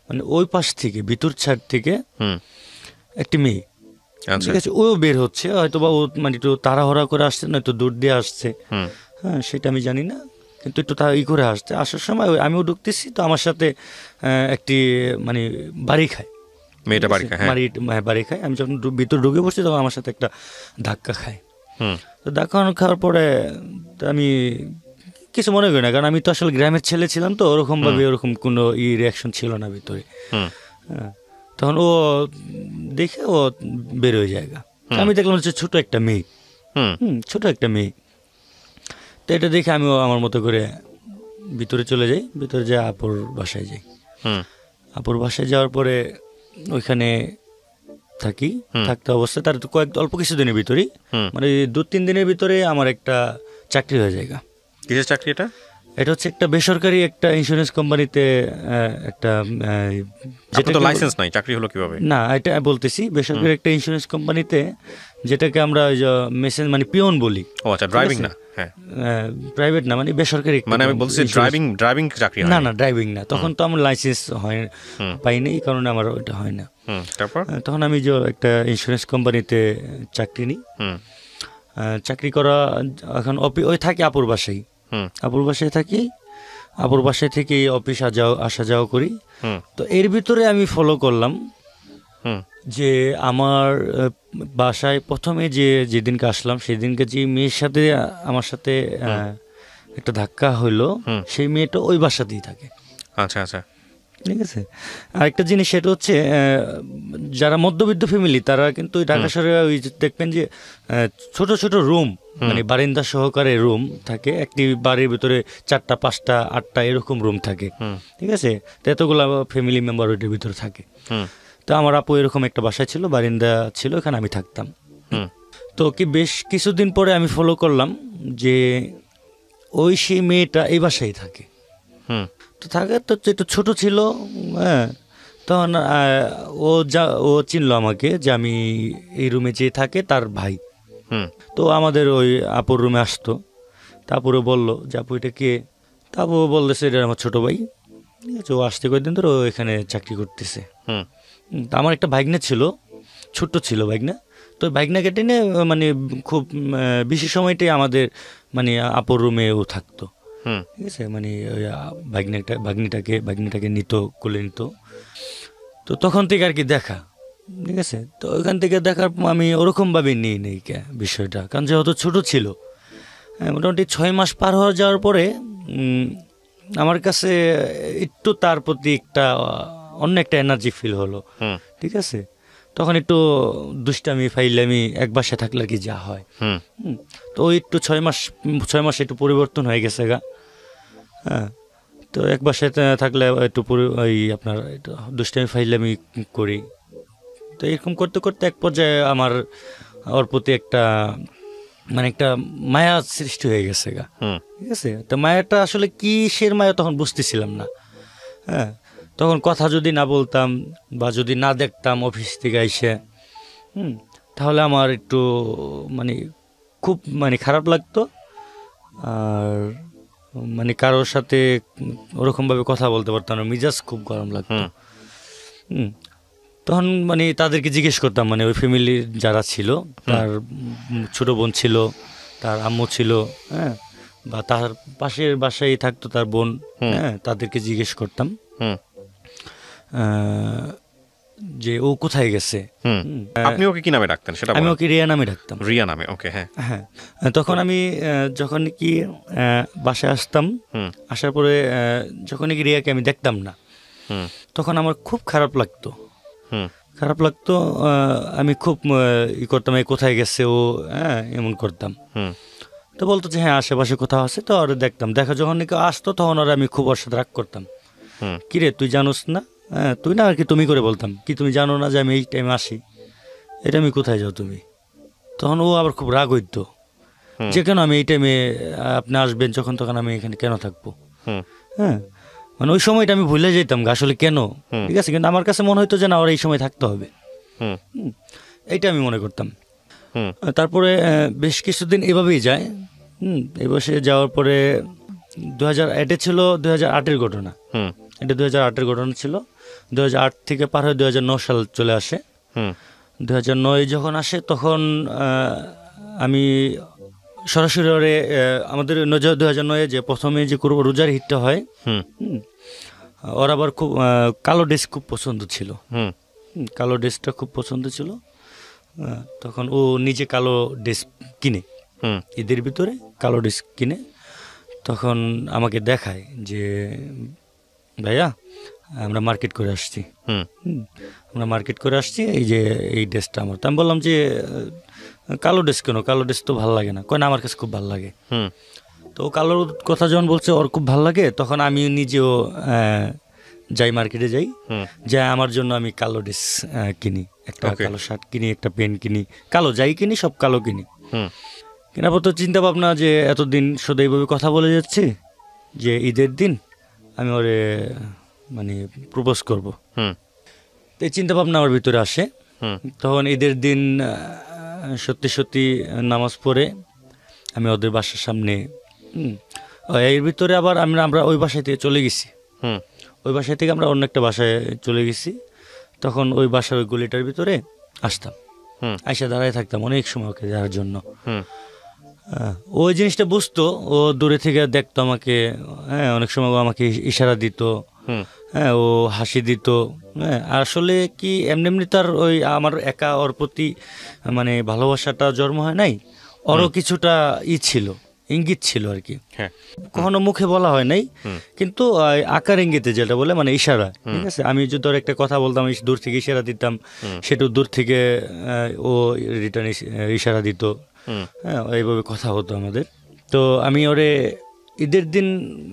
মানে ওই পাশ থেকে, ভিতর ছাড় থেকে একটি মেয়ে, ঠিক আছে, ও বের হচ্ছে, হয়তো বা ও মানে একটু তাড়াহুড়া করে আসছে, নয়তো দূর দিয়ে আসছে, হ্যাঁ সেটা আমি জানি না, কিন্তু একটু করে আসছে। আসার সময় আমিও ঢুকতেছি, তো আমার সাথে একটি মানে বাড়ি খায়, মেয়েটা বাড়ি খায়, বাড়ি খায়। আমি যখন ভিতর ঢুকে পড়ছি তখন আমার সাথে একটা ধাক্কা খায়। তো ধাক্কা খাওয়ার পরে আমি কিছু মনে করি না, কারণ আমি তো আসলে গ্রামের ছেলে ছিলাম, তো ওরকমভাবে ওরকম কোনো রিয়াকশন ছিল না ভিতরে। তখন ও দেখে ও বের হয়ে যায়। আমি দেখলাম হচ্ছে ছোট একটা মেয়ে, ছোট একটা মেয়ে। তো এটা দেখে আমিও আমার মতো করে ভিতরে চলে যাই, ভিতরে যাই আপুর বাসায় যাই। আপুর বাসায় যাওয়ার পরে ওইখানে থাকি, থাকতে অবস্থায় তার অল্প কিছু দিনের ভিতরেই, মানে 2-3 দিনের ভিতরে আমার একটা চাকরি হয়ে যায়। কিসের চাকরি এটা? এটা হচ্ছে একটা বেসরকারি একটা ইন্স্যুরেন্স কোম্পানিতে, একটা যেটা তো লাইসেন্স নাই, চাকরি হলো কিভাবে? না, এটা বলতেছি, বেসরকারি একটা ইন্স্যুরেন্স কোম্পানিতে, যেটাকে আমরা মেশিন মানে পিয়ন বলি। ও আচ্ছা, ড্রাইভিং না, হ্যাঁ, প্রাইভেট না, মানে বেসরকারি, মানে আমি বলছি ড্রাইভিং চাকরি না, না ড্রাইভিং না, তখন তো আমার লাইসেন্স হয় পাইনি, এই কারণে আমার ওটা হয় না। তারপর তখন আমি যে একটা ইন্স্যুরেন্স কোম্পানিতে চাকরি নিই, চাকরি করা, এখন ওই থাকি আপুর বাসায়, আপুর বাসায় থাকি, আপুর বাসায় থেকে অফিস আসা যাওয়া করি। তো এর ভিতরে আমি ফলো করলাম যে আমার বাসায় প্রথমে যেদিনকে আসলাম সেদিনকে যে মেয়ের সাথে আমার সাথে একটা ধাক্কা হইলো, সেই মেয়েটা ওই বাসাতেই থাকে। আচ্ছা আচ্ছা, ঠিক আছে। আরেকটা জিনিস সেটা হচ্ছে যারা মধ্যবিত্ত ফ্যামিলি তারা কিন্তু ওই ঢাকা শহরে ওই দেখবেন যে ছোট ছোট রুম, মানে বারিন্দা সহকারে রুম থাকে, একটি বাড়ির ভিতরে 4টা 5টা 8টা এরকম রুম থাকে। ঠিক আছে, তো এতগুলো ফ্যামিলি মেম্বার ওইটার ভিতরে থাকে। তো আমার আপু এরকম একটা বাসায় ছিল, বারিন্দা ছিল, এখানে আমি থাকতাম। তো কি বেশ কিছুদিন পরে আমি ফলো করলাম যে ওই সেই মেয়েটা এই বাসায় থাকে। তো থাকে তো একটু ছোট ছিল, হ্যাঁ। তখন ও চিনলো আমাকে যে আমি এই রুমে যে থাকে তার ভাই। তো আমাদের ওই আপুর রুমে আসতো, তারপরে বললো যে আপু এটা কে, তারপর বলতেছে এটা আমার ছোট ভাই। ঠিক আছে, ও আসতে কয়েকদিন ধরে ও এখানে চাকরি করতেছে। তা আমার একটা ভাইগনা ছিল, ছোট্ট ছিল ভাইগনা। তো ভাইগনাকে টেনে মানে খুব বেশি সময়টাই আমাদের মানে আপুর রুমে ও থাকতো। ঠিক আছে, মানে ওই ভাগ্নিটাকে নিত, কোলে নিত। তো তখন থেকে আর কি দেখা। ঠিক আছে, তো ওইখান থেকে দেখার আমি ওরকমভাবে নিই নেই বিষয়টা, কারণ যেহেতু ছোট ছিল। মোটামুটি 6 মাস পার হয়ে যাওয়ার পরে আমার কাছে একটু তার প্রতি একটা অন্য একটা এনার্জি ফিল হলো। ঠিক আছে, তখন একটু দুষ্টামি ফাইলামি এক বাসায় থাকলে আর কি যা হয়। তো ওই একটু 6 মাস একটু পরিবর্তন হয়ে গেছে গা। হ্যাঁ, তো এক বাসায় থাকলে একটু ওই আপনার একটু দুষ্টামি ফাইলামি করি। তো এরকম করতে করতে এক পর্যায়ে আমার ওর প্রতি একটা মানে একটা মায়া সৃষ্টি হয়ে গেছে গা। ঠিক আছে, তো মায়াটা আসলে কিসের মায়া তখন বুঝতেছিলাম না। হ্যাঁ, তখন কথা যদি না বলতাম বা যদি না দেখতাম অফিস থেকে এসে, তাহলে আমার একটু মানে খুব মানে খারাপ লাগতো। আর মানে কারোর সাথে ওরকমভাবে কথা বলতে পারতাম না, মিজাজ খুব গরম লাগতো। তখন মানে তাদেরকে জিজ্ঞেস করতাম, মানে ওই ফ্যামিলির যারা ছিল, তার ছোট বোন ছিল, তার আম্মু ছিল, হ্যাঁ, বা তার পাশের বাসায় থাকতো তার বোন, হ্যাঁ, তাদেরকে জিজ্ঞেস করতাম যে ও কোথায় গেছে। আপনি ওকে কি নামে ডাকতেন সেটা? আমি ওকে রিয়া নামে ডাকতাম। রিয়া নামে, ওকে। হ্যাঁ হ্যাঁ, তখন আমি যখন কি বাসায় আসতাম, আসার পরে যখন কি রিয়াকে আমি দেখতাম না, তখন আমার খুব খারাপ লাগতো। আমি খুব ই করতাম, কোথায় গেছে ও, হ্যাঁ, এমন করতাম। তো বলতো যে হ্যাঁ আশেপাশে কোথাও আছে, তো ওরা দেখতাম। দেখা যখন নাকি আসতো তখন ওরা আমি খুব ওর সাথে রাগ করতাম। কিরে তুই জানোস না, হ্যাঁ তুই না আর কি তুমি করে বলতাম, কি তুমি জানো না যে আমি এই টাইমে আসি, এটা আমি কোথায় যাও তুমি। তখন ও আবার খুব রাগ হইতো যে কেন আমি এই টাইমে আপনি আসবেন যখন তখন আমি এখানে কেন থাকবো। হ্যাঁ, মানে ওই সময়টা আমি ভুলে যেতাম আসলে কেন। ঠিক আছে, কিন্তু আমার কাছে মনে হইতো যে না ওরা এই সময় থাকতে হবে, এইটা আমি মনে করতাম। তারপরে বেশ কিছুদিন এভাবেই যায়। এই বসে যাওয়ার পরে 2008 ছিল 2008-এর ঘটনা। এটা 2008-এর ঘটনা ছিল। 2008 থেকে পার হয়ে 2009 সাল চলে আসে। 2009 যখন আসে তখন আমি সরাসরি আমাদের 2009 যে প্রথমে যে করবো রোজার হিটটা হয়, ওর আবার খুব কালো ড্রেস খুব পছন্দ ছিল। কালো ড্রেসটা খুব পছন্দ ছিল। তখন ও নিজে কালো ড্রেস কিনে, ঈদের ভিতরে কালো ড্রেস কিনে তখন আমাকে দেখায় যে ভাইয়া আমরা মার্কেট করে আসছি, এই যে এই ড্রেসটা আমার। তো আমি বললাম যে কালো ড্রেস কেন, কালো ড্রেস তো ভালো লাগে না। কয় না আমার কাছে খুব ভালো লাগে। তো কালোর কথা যখন বলছে ওর খুব ভালো লাগে, তখন আমি নিজেও যাই, মার্কেটে যাই, যা আমার জন্য আমি কালো ড্রেস কিনি, একটা কালো শার্ট কিনি, একটা পেন কিনি, কালো যাই কিনি সব কালো কিনি। কেনার পর তো চিন্তা ভাবনা যে এতদিন শুধু এইভাবে কথা বলে যাচ্ছি যে ঈদের দিন আমি ওরে মানে প্রপোজ করব। তো এই চিন্তা ভাবনা আমার ভিতরে আসে। তখন ঈদের দিন সত্যি সত্যি নামাজ পড়ে আমি ওদের বাসার সামনে, এর ভিতরে আবার আমরা ওই বাসায় থেকে চলে গেছি। ওই বাসায় থেকে আমরা অন্য একটা বাসায় চলে গেছি। তখন ওই বাসার ওই গলিটার ভিতরে আসতাম, আইসা দাঁড়ায় থাকতাম অনেক সময় ওকে দেওয়ার জন্য। ওই জিনিসটা বুঝতো, ও দূরে থেকে দেখতো আমাকে, হ্যাঁ, অনেক সময় ও আমাকে ইশারা দিত, হ্যাঁ, ও হাসি দিত। হ্যাঁ, আসলে কি এমনি তার ওই আমার একা ওর প্রতি মানে ভালোবাসাটা জন্ম হয় নাই, ওরও কিছুটা ছিল ইঙ্গিত ছিল আর কি, হ্যাঁ কখনো মুখে বলা হয় নাই, কিন্তু আকার ইঙ্গিতে যেটা বলে মানে ইশারা, ঠিক আছে। আমি যদি ওর একটা কথা বলতাম, দূর থেকে ইশারা দিতাম, সেটা দূর থেকে ও রিটার্ন ইশারা দিত, হ্যাঁ এইভাবে কথা হতো আমাদের। তো আমি ওরে ঈদের দিন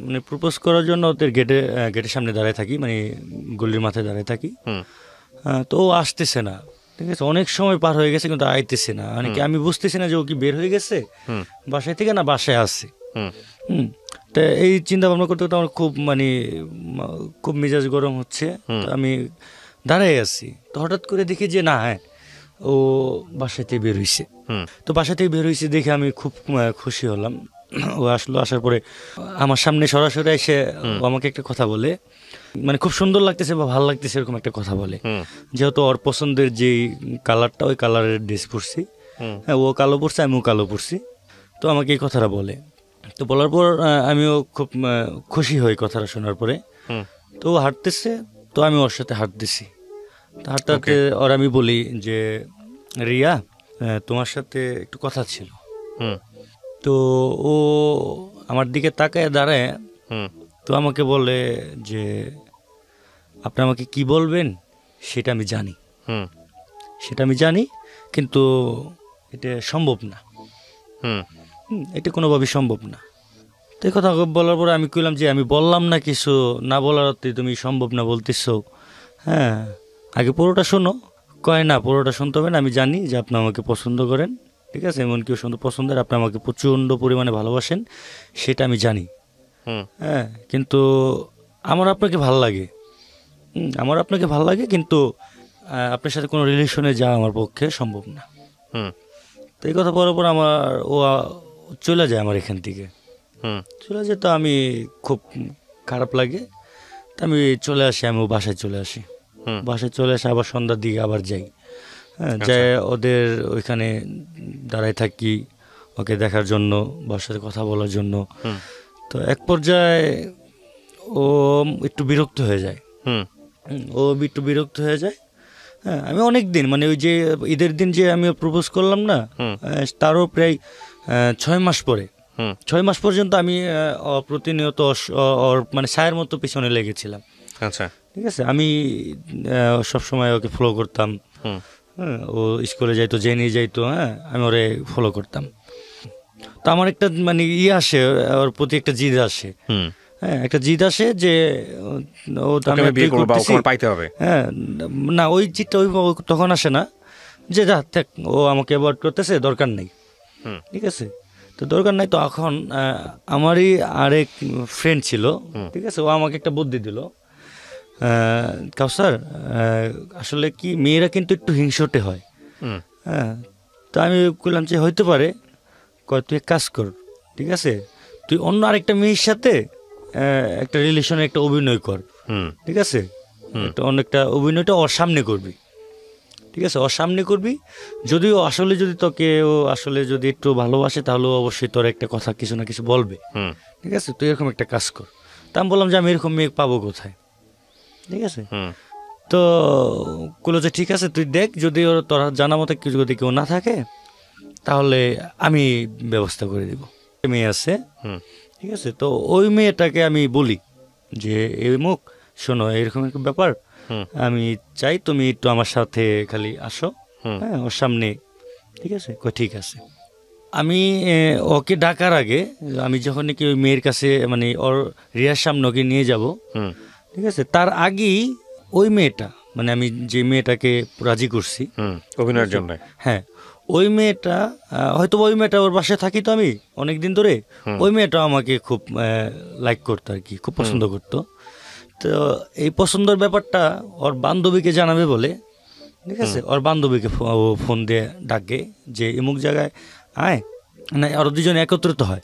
মানে প্রপোজ করার জন্য ওদের গেটের সামনে দাঁড়ায় থাকি, মানে গলির মাথায় দাঁড়ায় থাকি। তো ও আসতেছে না, ঠিক আছে, অনেক সময় পার হয়ে গেছে কিন্তু আইতেছে না, মানে কি আমি বুঝতেছি না যে ও কি বের হয়ে গেছে বাসায় থেকে না বাসায় আসছে। তো এই চিন্তা ভাবনা করতে করতে আমার খুব মানে খুব মেজাজ গরম হচ্ছে। তো আমি দাঁড়াই আছি, তো হঠাৎ করে দেখি যে না, হ্যাঁ ও বাসাতে বের হয়েছে। তো বাসা থেকে বের হয়েছে দেখে আমি খুব খুশি হলাম। ও আসলো, আসার পরে আমার সামনে সরাসরি এসে ও আমাকে একটা কথা বলে, মানে খুব সুন্দর লাগতেছে বা ভালো লাগতেছে এরকম একটা কথা বলে। যেহেতু ওর পছন্দের যে কালারটা, ওই কালারের ড্রেস পরছি, হ্যাঁ ও কালো পরছে আমিও কালো পরছি, তো আমাকে এই কথাটা বলে। তো বলার পর আমিও খুব খুশি হই কথাটা শোনার পরে। তো ও হাঁটতেছে, তো আমি ওর সাথে হাঁটতেছি, তো হাঁটতে হাঁটতে ওর আমি বলি যে রিয়া, তোমার সাথে একটু কথা ছিল। তো ও আমার দিকে তাকায় দাঁড়ায়, তো আমাকে বলে যে আপনি আমাকে কি বলবেন সেটা আমি জানি, সেটা আমি জানি, কিন্তু এটা সম্ভব না, এটা কোনোভাবেই সম্ভব না। তো এই কথা বলার পরে আমি কইলাম যে আমি বললাম না কিছু, না বলার অর্থে তুমি সম্ভব না বলতেছো, হ্যাঁ আগে পুরোটা শোনো। কয় না, পুরোটা শুনতে হবে না, আমি জানি যে আপনি আমাকে পছন্দ করেন, ঠিক আছে, এমন কেউ সুন্দর পছন্দের, আপনি আমাকে প্রচণ্ড পরিমাণে ভালোবাসেন, সেটা আমি জানি, হ্যাঁ কিন্তু আমার আপনাকে ভাল লাগে, আমার আপনাকে ভাল লাগে, কিন্তু আপনার সাথে কোনো রিলেশনে যাওয়া আমার পক্ষে সম্ভব না। তো এই কথা বলার পর আমার ও চলে যায় আমার এখান থেকে, চলে যায়। তো আমি খুব খারাপ লাগে, তো আমি চলে আসি, আমি ও বাসায় চলে আসি। বাসায় চলে আসে আবার সন্ধ্যার দিকে আবার যাই, হ্যাঁ যাই ওদের ওইখানে দাঁড়ায় থাকি ওকে দেখার জন্য, ওর সাথে কথা বলার জন্য। তো এক পর্যায়ে ও একটু বিরক্ত হয়ে যায়, ও একটু বিরক্ত হয়ে যায়। হ্যাঁ আমি অনেক দিন, মানে ওই যে ঈদের দিন যে আমি প্রপোজ করলাম না, তারও প্রায় 6 মাস পরে, 6 মাস পর্যন্ত আমি প্রতিনিয়ত ওর মানে ছায়ের মতো পিছনে লেগেছিলাম। আচ্ছা, ঠিক আছে, আমি সবসময় ওকে ফলো করতাম, হ্যাঁ ও স্কুলে যাইতো, জেনে যাইতো, হ্যাঁ আমি ওরে ফলো করতাম। তো আমার একটা মানে আসে, ওর প্রতি একটা জিদ আসে, হ্যাঁ একটা জিদ আসে যে ও পাইতে হবে, হ্যাঁ না ওই জিদটা ওই তখন আসে না যে যা দেখ ও আমাকে অ্যাভয়েড করতেছে, দরকার নেই, ঠিক আছে, তো দরকার নাই। তো এখন আমারই আরেক ফ্রেন্ড ছিল, ঠিক আছে, ও আমাকে একটা বুদ্ধি দিল, কাউসার আসলে কি মেয়েরা কিন্তু একটু হিংসটে হয়, হ্যাঁ। তো আমি বললাম যে হইতে পারে, কয় তুই এক কাজ কর, ঠিক আছে, তুই অন্য আরেকটা মেয়ের সাথে একটা রিলেশনে একটা অভিনয় কর, ঠিক আছে, অনেকটা অভিনয়টা ওর সামনে করবি, ঠিক আছে, ওর সামনে করবি, যদিও আসলে যদি তোকে ও আসলে যদি একটু ভালোবাসে তাহলে অবশ্যই তোর একটা কথা কিছু না কিছু বলবে, ঠিক আছে, তুই এরকম একটা কাজ কর। তা আমি বললাম যে আমি এরকম মেয়ে পাবো কোথায়, ঠিক আছে। তো বললো যে ঠিক আছে তুই দেখ, যদি ওর তোর জানা মতো কিছু যদি কেউ না থাকে তাহলে আমি ব্যবস্থা করে দিব। মেয়ে আছে, ঠিক আছে, তো ওই মেয়েটাকে আমি বলি যে এই মুখ শোনো, এরকম একটা ব্যাপার, আমি চাই তুমি একটু আমার সাথে খালি আসো, হ্যাঁ ওর সামনে, ঠিক আছে, ঠিক আছে। আমি ওকে ডাকার আগে আমি যখন নাকি ওই মেয়ের কাছে মানে ওর রিয়ার সামনে ওকে নিয়ে যাব, ঠিক আছে, তার আগেই ওই মেয়েটা মানে আমি যে মেয়েটাকে রাজি করছি অভিনয়ের জন্য, হ্যাঁ ওই মেয়েটা হয়তো ওই মেয়েটা ওর বাসায় থাকি তো আমি অনেক দিন ধরে, ওই মেয়েটা আমাকে খুব লাইক করতো আর কি, খুব পছন্দ করতো। তো এই পছন্দের ব্যাপারটা ওর বান্ধবীকে জানাবে বলে, ঠিক আছে, ওর বান্ধবীকে ফোন দিয়ে ডাকে যে এমুক জায়গায় আয়, না ওরা দুজন একত্রিত হয়,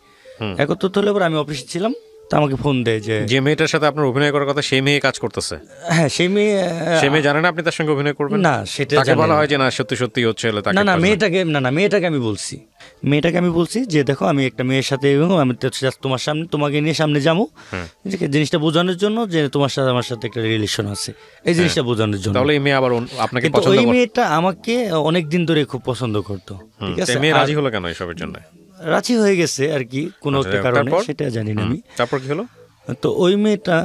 একত্রিত হলে পরে আমি অফিসে ছিলাম, তা আমাকে ফোন দেয় যে মেয়েটার সাথে আপনার অভিনয় করার কথা সেই মেয়ে কাজ করতেছে, হ্যাঁ সেই মেয়ে জানে না আপনি তার সঙ্গে অভিনয় করবেন, না সেটা বলা হয় যে না সত্যি সত্যি হচ্ছে, না না মেয়েটাকে আমি বলছি যে দেখো আমি একটা মেয়ের সাথে এবং আমি তোমার সামনে তোমাকে নিয়ে সামনে যাবো, জিনিসটা বোঝানোর জন্য যে তোমার সাথে আমার সাথে একটা রিলেশন আছে, এই জিনিসটা বোঝানোর জন্য। তাহলে এই মেয়ে আবার আপনাকে পছন্দ করে, ওই মেয়েটা আমাকে অনেক দিন ধরে খুব পছন্দ করতো, ঠিক আছে। মেয়ে রাজি হলো কেন এসবের জন্য? রাজি হয়ে গেছে আর কি কোনো একটা কারণে, সেটা জানি না আমি। তারপর কি হলো? তো ওই মেয়েটা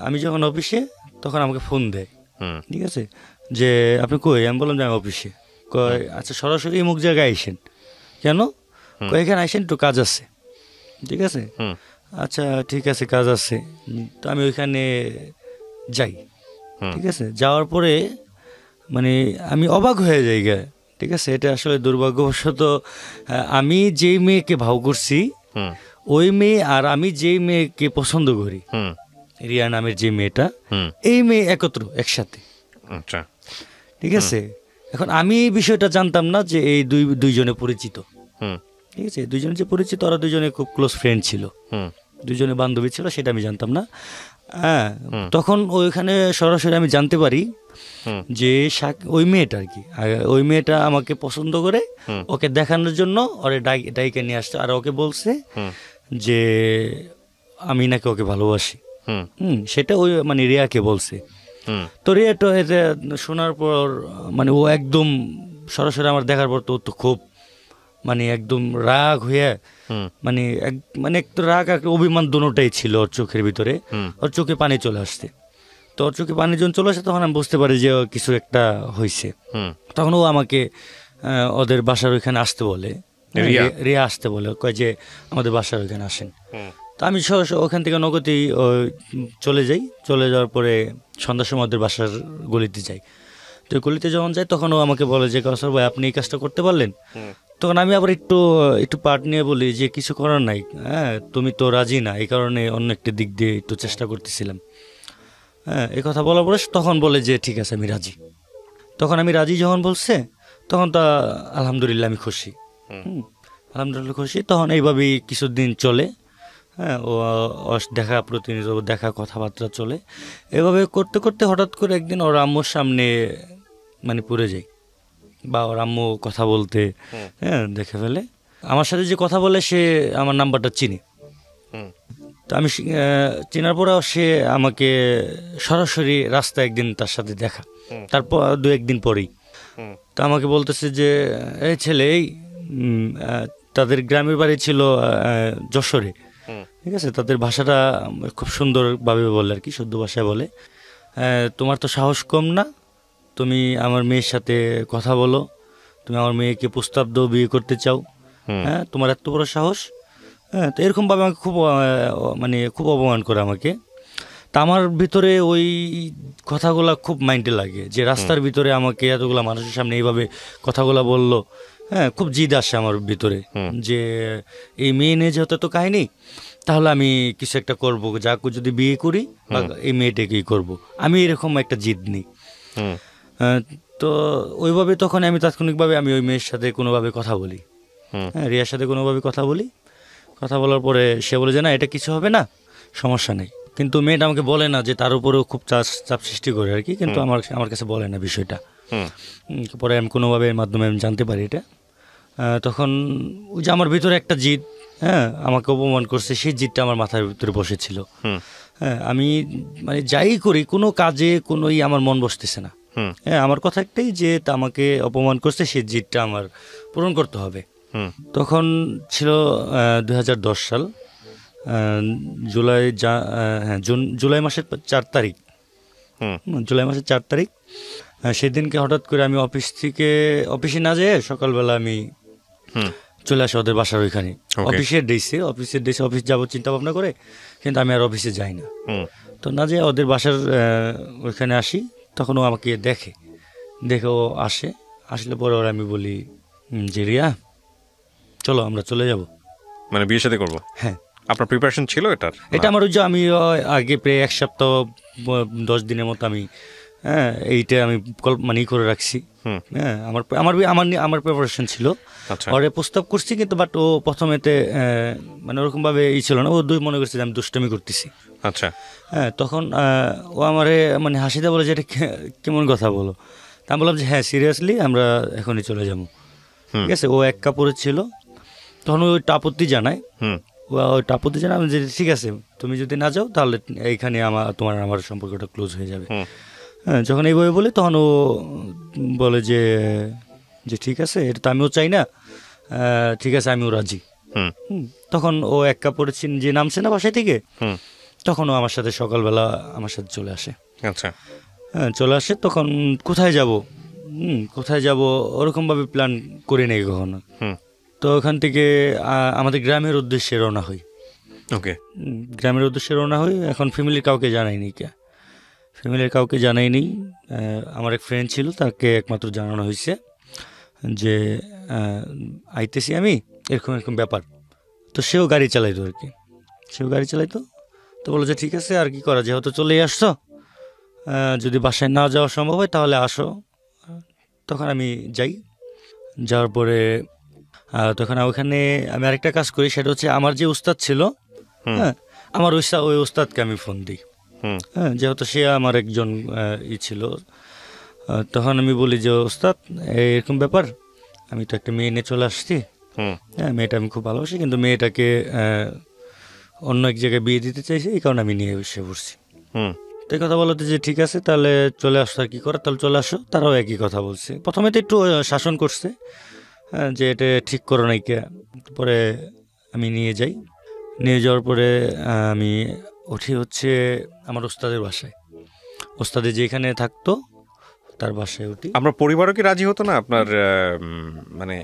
আমি যখন অফিসে, তখন আমাকে ফোন দেয়, ঠিক আছে, যে আপনি কই? আমি বললাম যে আমি অফিসে। কয় আচ্ছা সরাসরি মুখ জায়গায় আইসেন। কেন? কয় এখানে আইসেন, একটু কাজ আছে। ঠিক আছে, আচ্ছা ঠিক আছে কাজ আছে। তো আমি ওইখানে যাই, ঠিক আছে। যাওয়ার পরে মানে আমি অবাক হয়ে যাই গে, ঠিক আছে। এটা আসলে দুর্ভাগ্যবশত আমি যেই মেয়েকে ভাও করছি ওই মেয়ে আর আমি যেই মেয়েকে পছন্দ করি, রিয়া নামের যে মেয়েটা, এই মেয়ে একসাথে, ঠিক আছে। এখন আমি এই বিষয়টা জানতাম না যে এই দুইজনে পরিচিত, ঠিক আছে। দুইজনে যে পরিচিত, ওরা দুইজনে খুব ক্লোজ ফ্রেন্ড ছিল, দুজনে বান্ধবী ছিল, সেটা আমি জানতাম না। হ্যাঁ, তখন ওইখানে সরাসরি আমি জানতে পারি যে ওই মেয়েটা আর কি, ওই মেয়েটা আমাকে পছন্দ করে, ওকে দেখানোর জন্য ওরে ডাইকে নিয়ে আসছে, আর ওকে বলছে যে আমি নাকি ওকে ভালোবাসি। সেটা ওই মানে রিয়াকে বলছে। তো রিয়া তো এটা শোনার পর মানে ও একদম সরাসরি আমার দেখার পর তো খুব মানে একদম রাগ হয়ে মানে মানে একটু রাগ আর অভিমান দুটোটাই ছিল ওর চোখের ভিতরে। ওর চোখে পানি চলে আসছে। তো ওর চোখে পানি যখন চলে আসে, তখন আমি বুঝতে পারি যে কিছু একটা হয়েছে। তখন ও আমাকে ওদের বাসার ওইখানে আসতে বলে, রিয়া আসতে বলে, কয় যে আমাদের বাসার ওইখানে আসেন। তো আমি ওখান থেকে নগদেই চলে যাই। চলে যাওয়ার পরে সন্ধ্যার সময় ওদের বাসার গলিতে যাই। তো গলিতে যখন যাই, তখন ও আমাকে বলে যে কাউসার ভাই আপনি এই কাজটা করতে পারলেন? তখন আমি আবার একটু পার্ট নিয়ে বলি যে কিছু করার নাই, হ্যাঁ তুমি তো রাজি না, এই কারণে অন্য একটা দিক দিয়ে একটু চেষ্টা করতেছিলাম। হ্যাঁ, এই কথা বলার পরে তখন বলে যে ঠিক আছে আমি রাজি। তখন আমি রাজি যখন বলছে, তখন তো আলহামদুলিল্লাহ আমি খুশি, আলহামদুলিল্লাহ খুশি। তখন এইভাবেই কিছুদিন চলে। হ্যাঁ, ও দেখা প্রতিনিয়ত দেখা কথাবার্তা চলে। এভাবে করতে করতে হঠাৎ করে একদিন ওর আম্মুর সামনে মানে পড়ে যাই, বা ওর আম্মু কথা বলতে হ্যাঁ দেখে ফেলে। আমার সাথে যে কথা বলে সে আমার নাম্বারটা চিনে। তো আমি চেনার পরেও সে আমাকে সরাসরি রাস্তায় একদিন তার সাথে দেখা, তারপর 2-1 দিন পরেই তো আমাকে বলতেছে যে এই ছেলে, এই তাদের গ্রামের বাড়ি ছিল যশোরে, ঠিক আছে। তাদের ভাষাটা খুব সুন্দরভাবে বলে আর কি, শুদ্ধ ভাষায় বলে। তোমার তো সাহস কম না, তুমি আমার মেয়ের সাথে কথা বলো, তুমি আমার মেয়েকে প্রস্তাব দাও, বিয়ে করতে চাও, হ্যাঁ তোমার এত বড় সাহস। হ্যাঁ, তো এরকমভাবে আমাকে খুব অপমান করে আমাকে। তা আমার ভিতরে ওই কথাগুলো খুব মাইন্ডে লাগে যে রাস্তার ভিতরে আমাকে এতগুলা মানুষের সামনে এইভাবে কথাগুলো বললো। হ্যাঁ, খুব জিদ আসে আমার ভিতরে যে এই মেয়ে নিয়ে যেহেতু এত কাহিনী, তাহলে আমি কিছু একটা করবো, যাকে যদি বিয়ে করি বা এই মেয়েটাকেই করবো, আমি এরকম একটা জিদ নেই। তো ওইভাবে তখন আমি তাৎক্ষণিকভাবে আমি ওই মেয়ের সাথে কোনোভাবে কথা বলি, হ্যাঁ রিয়ার সাথে কোনোভাবে কথা বলি। কথা বলার পরে সে বলে যে না এটা কিছু হবে না, সমস্যা নেই। কিন্তু মেয়েটা আমাকে বলে না যে তার উপরেও খুব চাপ সৃষ্টি করে আর কি, কিন্তু আমার কাছে বলে না বিষয়টা। পরে আমি কোনোভাবে এর মাধ্যমে আমি জানতে পারি এটা। তখন ওই যে আমার ভিতরে একটা জিদ, হ্যাঁ আমাকে অপমান করছে, সেই জিদটা আমার মাথার ভিতরে বসেছিল। হ্যাঁ, আমি মানে যাই করি কোনো কাজে আমার মন বসতেছে না। হ্যাঁ, আমার কথা একটাই যে আমাকে অপমান করছে, সেই জিদটা আমার পূরণ করতে হবে। তখন ছিল 2010 সাল, জুলাই মাসের 4 তারিখ, জুলাই মাসের 4 তারিখ। সেদিনকে হঠাৎ করে আমি অফিসে না যেয়ে সকালবেলা আমি চলে আসি ওদের বাসার ওইখানে, অফিসের ডেসে অফিস যাবো চিন্তা ভাবনা করে, কিন্তু আমি আর অফিসে যাই না। তো না যেয়ে ওদের বাসার ওইখানে আসি, তখন ও আমাকে দেখে ও আসলে পরে ওরা আমি বলি যে রিয়া চলো আমরা চলে যাব, মানে বিয়ে শাদী করবো। হ্যাঁ, আপনার প্রিপারেশন ছিল এটা আমার ওই যে আমি আগে প্রায় 1 সপ্তাহ 10 দিনের মতো আমি এইটা আমি মানে করে রাখছি। হ্যাঁ, আমার প্রিপারেশন ছিল, ওরে প্রস্তাব করছি, কিন্তু বাট ও প্রথমেতে মানে ওরকমভাবে ছিল না, ও মনে করছে যে আমি দুষ্টামি করতেছি। আচ্ছা, হ্যাঁ, তখন ও আমারে মানে হাসিতে বলে যে এটা কেমন কথা বলো। তা আমি বললাম যে হ্যাঁ সিরিয়াসলি আমরা এখনই চলে যাবো, ঠিক আছে। ও 1 কাপড়ে ছিল, তখন ওই আপত্তি জানায়, ওইটা আপত্তি জানায় যে ঠিক আছে তুমি যদি না যাও তাহলে এইখানে আমার সম্পর্কটা ক্লোজ হয়ে যাবে। হ্যাঁ, যখন এইভাবে বলি তখন ও বলে যে ঠিক আছে, এটা তো আমিও চাই না, ঠিক আছে আমিও রাজি। তখন ও এক কাপড়ে যে নামছে না বাসায় থেকে, তখন ও আমার সাথে সকালবেলা আমার সাথে চলে আসে। আচ্ছা, হ্যাঁ চলে আসে। তখন কোথায় যাব, কোথায় যাব ওরকমভাবে প্ল্যান করে নেই কখনো। তো ওখান থেকে আমাদের গ্রামের উদ্দেশ্যে রওনা হই। ওকে, গ্রামের উদ্দেশ্যে রওনা হই। এখন ফ্যামিলির কাউকে জানাইনি, ফ্যামিলির কাউকে জানাইনি। আমার এক ফ্রেন্ড ছিল, তাকে একমাত্র জানানো হয়েছে যে আইতেছি আমি, এরকম এরকম ব্যাপার। তো সেও গাড়ি চালাইতো আর কি, সেও গাড়ি চালাইতো। তো বললো যে ঠিক আছে, আর কি করা, যেহেতু চলেই আসছো, যদি বাসায় না যাওয়া সম্ভব হয় তাহলে আসো। তখন আমি যাই। যাওয়ার পরে তখন ওখানে আমি আরেকটা কাজ করি, সেটা হচ্ছে আমার যে উস্তাদ ছিল, হ্যাঁ আমার ওই উস্তাদকে আমি ফোন দিই। হ্যাঁ, যেহেতু সে আমার একজন ছিল। তখন আমি বলি যে ওস্তাদ এরকম ব্যাপার, আমি তো একটা মেয়ে নিয়ে চলে আসছি। হ্যাঁ, মেয়েটা আমি খুব ভালোবাসি, কিন্তু মেয়েটাকে অন্য এক জায়গায় বিয়ে দিতে চাইছি, এই কারণে আমি নিয়ে এসে পড়ছি। তো এই কথা বলতে যে ঠিক আছে তাহলে চলে আসো, আর কি করে, তাহলে চলে আসো। তারাও একই কথা বলছে। প্রথমে তো একটু শাসন করছে, যে এটা ঠিক করো নাই কে। পরে আমি নিয়ে যাই। নিয়ে যাওয়ার পরে আমি উঠি হচ্ছে আমার ওস্তাদের বাসায়, ওস্তাদের যেখানে থাকতো তার বাসায় উঠি। আপনার পরিবারও কি রাজি হতো না আপনার মানে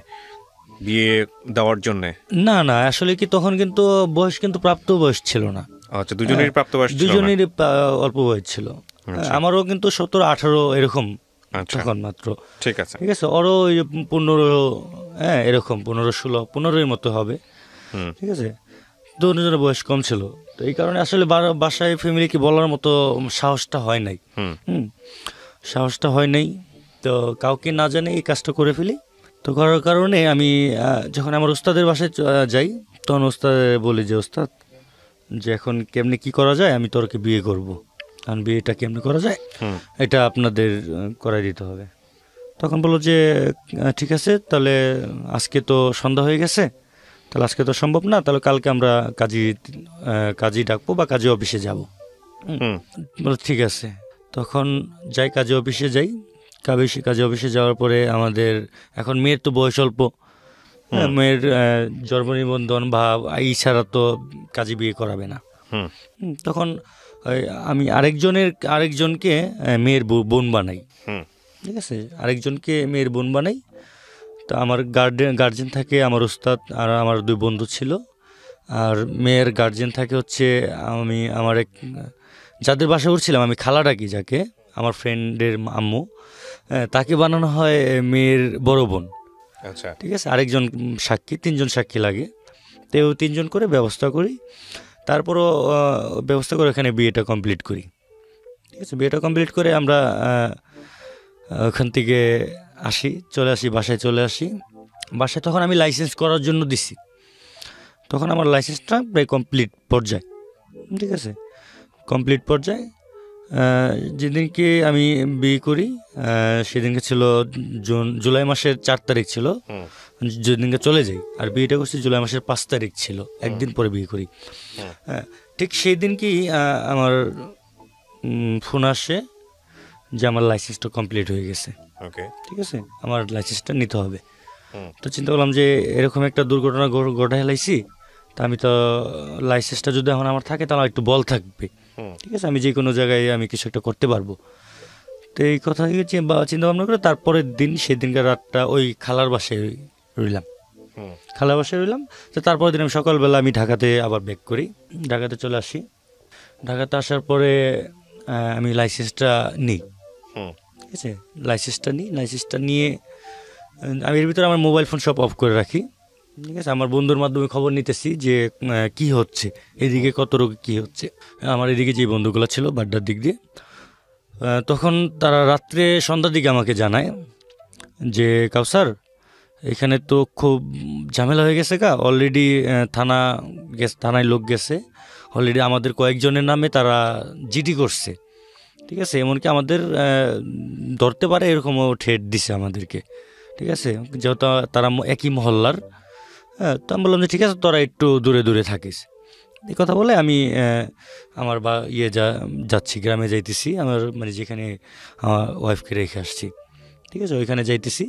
বিয়ে দেওয়ার জন্য? না না, আসলে কি তখন কিন্তু বয়স কিন্তু প্রাপ্ত বয়স ছিল না। আচ্ছা, দুজনেরই প্রাপ্ত বয়স ছিল না? দুজনেরই অল্প বয়স ছিল। আমারও কিন্তু 17-18 এরকম তখন মাত্র। ঠিক আছে, ঠিক আছে। ওরও ওই 15, হ্যাঁ এরকম 15-16-15 মতো হবে। ঠিক আছে, দুজনের বয়স কম ছিল। তো এই কারণে আসলে বাসায় ফ্যামিলিকে বলার মতো সাহসটা হয় নাই। সাহসটা হয় নাই। তো কাউকে না জানে এই কাজটা করে ফেলি। তো করার কারণে আমি যখন আমার ওস্তাদের বাসায় যাই, তখন ওস্তাদ বলি যে ওস্তাদ, যে এখন কেমনে কি করা যায়, আমি তোরকে বিয়ে করব, কারণ বিয়েটা কেমনে করা যায় এটা আপনাদের করাই দিতে হবে। তখন বললো যে ঠিক আছে, তাহলে আজকে তো সন্ধ্যা হয়ে গেছে, তাহলে আজকে তো সম্ভব না, তাহলে কালকে আমরা কাজী ডাকবো বা কাজী অফিসে যাব। বলো ঠিক আছে। তখন যাই, কাজী অফিসে যাই। কাজী অফিসে যাওয়ার পরে আমাদের এখন মেয়ের তো বয়স অল্প, মেয়ের জন্ম নিবন্ধন বা এই ছাড়া তো কাজী বিয়ে করাবে না। তখন আমি আরেকজনকে মেয়ের বোন বানাই। ঠিক আছে, আরেকজনকে মেয়ের বোন বানাই। তো আমার গার্জেন থাকে আমার উস্তাদ আর আমার 2 বন্ধু ছিল। আর মেয়ের গার্জেন থাকে হচ্ছে আমার এক যাদের বাসায় উঠছিলাম আমি, খালা ডাকি যাকে, আমার ফ্রেন্ডের আম্মু, তাকে বানানো হয় মেয়ের বড় বোন। আচ্ছা, ঠিক আছে, আরেকজন সাক্ষী, 3জন সাক্ষী লাগে। তো 3জন করে ব্যবস্থা করি। তারপরও ব্যবস্থা করে এখানে বিয়েটা কমপ্লিট করি। ঠিক আছে, বিয়েটা কমপ্লিট করে আমরা ওখান থেকে চলে আসি বাসায়। বাসায় তখন আমি লাইসেন্স করার জন্য দিছি। তখন আমার লাইসেন্সটা প্রায় কমপ্লিট পর্যায়ে। ঠিক আছে, কমপ্লিট পর্যায়ে যেদিনকে আমি বিয়ে করি সেদিনকে ছিল জুলাই মাসের 4 তারিখ ছিল, যেদিনকে চলে যাই। আর বিয়েটা করছি জুলাই মাসের 5 তারিখ ছিল, একদিন পরে বিয়ে করি। ঠিক সেই দিনকেই আমার ফোন আসে যে আমার লাইসেন্সটা কমপ্লিট হয়ে গেছে। ঠিক আছে, আমার লাইসেন্সটা নিতে হবে। তো চিন্তা করলাম যে এরকম একটা দুর্ঘটনা ঘটায় লাইছি, তা আমি তো লাইসেন্সটা যদি এখন আমার থাকে তাহলে একটু বল থাকবে। ঠিক আছে, আমি যে কোনো জায়গায় আমি কিছু একটা করতে পারবো। তো এই কথা চিন্তা ভাবনা করে তারপরের দিন, সেদিনকার রাতটা ওই খালার বাসায় রইলাম। তো তারপরের দিন আমি সকালবেলা আমি ঢাকাতে আবার ব্যাক করি, ঢাকাতে চলে আসি। ঢাকাতে আসার পরে আমি লাইসেন্সটা নিই। ঠিক আছে, লাইসেন্সটা নিয়ে আমি এর ভিতরে আমার মোবাইল ফোন সব অফ করে রাখি। ঠিক আছে, আমার বন্ধুর মাধ্যমে খবর নিতেছি যে কি হচ্ছে, এদিকে কত রোগে কী হচ্ছে। আমার এদিকে যে বন্ধুগুলো ছিল বাড্ডার দিক দিয়ে, তখন তারা রাত্রে সন্ধ্যার দিকে আমাকে জানায় যে কাউসার, এখানে তো খুব ঝামেলা হয়ে গেছে অলরেডি থানায় লোক গেছে, অলরেডি আমাদের কয়েকজনের নামে তারা জিডি করছে। ঠিক আছে, এমনকি আমাদের ধরতে পারে এরকমও ঠেট দিছে আমাদেরকে। ঠিক আছে, যেহেতু তারা একই মহল্লার। তো আমি বললাম যে ঠিক আছে, তোরা একটু দূরে দূরে থাকিস। এই কথা বলে আমি আমার যাচ্ছি, গ্রামে যাইতেছি, আমার মানে যেখানে আমার ওয়াইফকে রেখে আসছি। ঠিক আছে, ওইখানে যাইতেছি।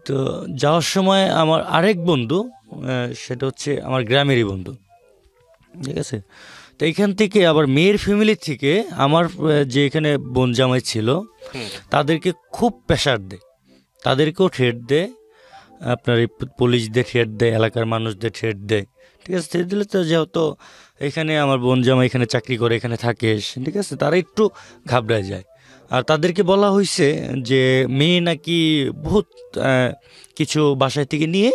তো যাওয়ার সময় আমার আরেক বন্ধু, সেটা হচ্ছে আমার গ্রামেরই বন্ধু, ঠিক আছে। তো এইখান থেকে আবার মেয়ের ফ্যামিলি থেকে আমার যে এখানে বোন জামাই ছিল তাদেরকে খুব প্রেশার দেয়, তাদেরকেও থ্রেট দেয়, আপনার এই পুলিশদের থ্রেট দেয়, এলাকার মানুষদের থ্রেট দেয়, ঠিক আছে। থ্রেট দিলে তো যেহেতু এখানে আমার বোন জামাই এখানে চাকরি করে, এখানে থাকে, ঠিক আছে, তারা একটু ঘাবড়ায় যায়। আর তাদেরকে বলা হয়েছে যে মেয়ে নাকি বহুত কিছু বাসায় থেকে নিয়ে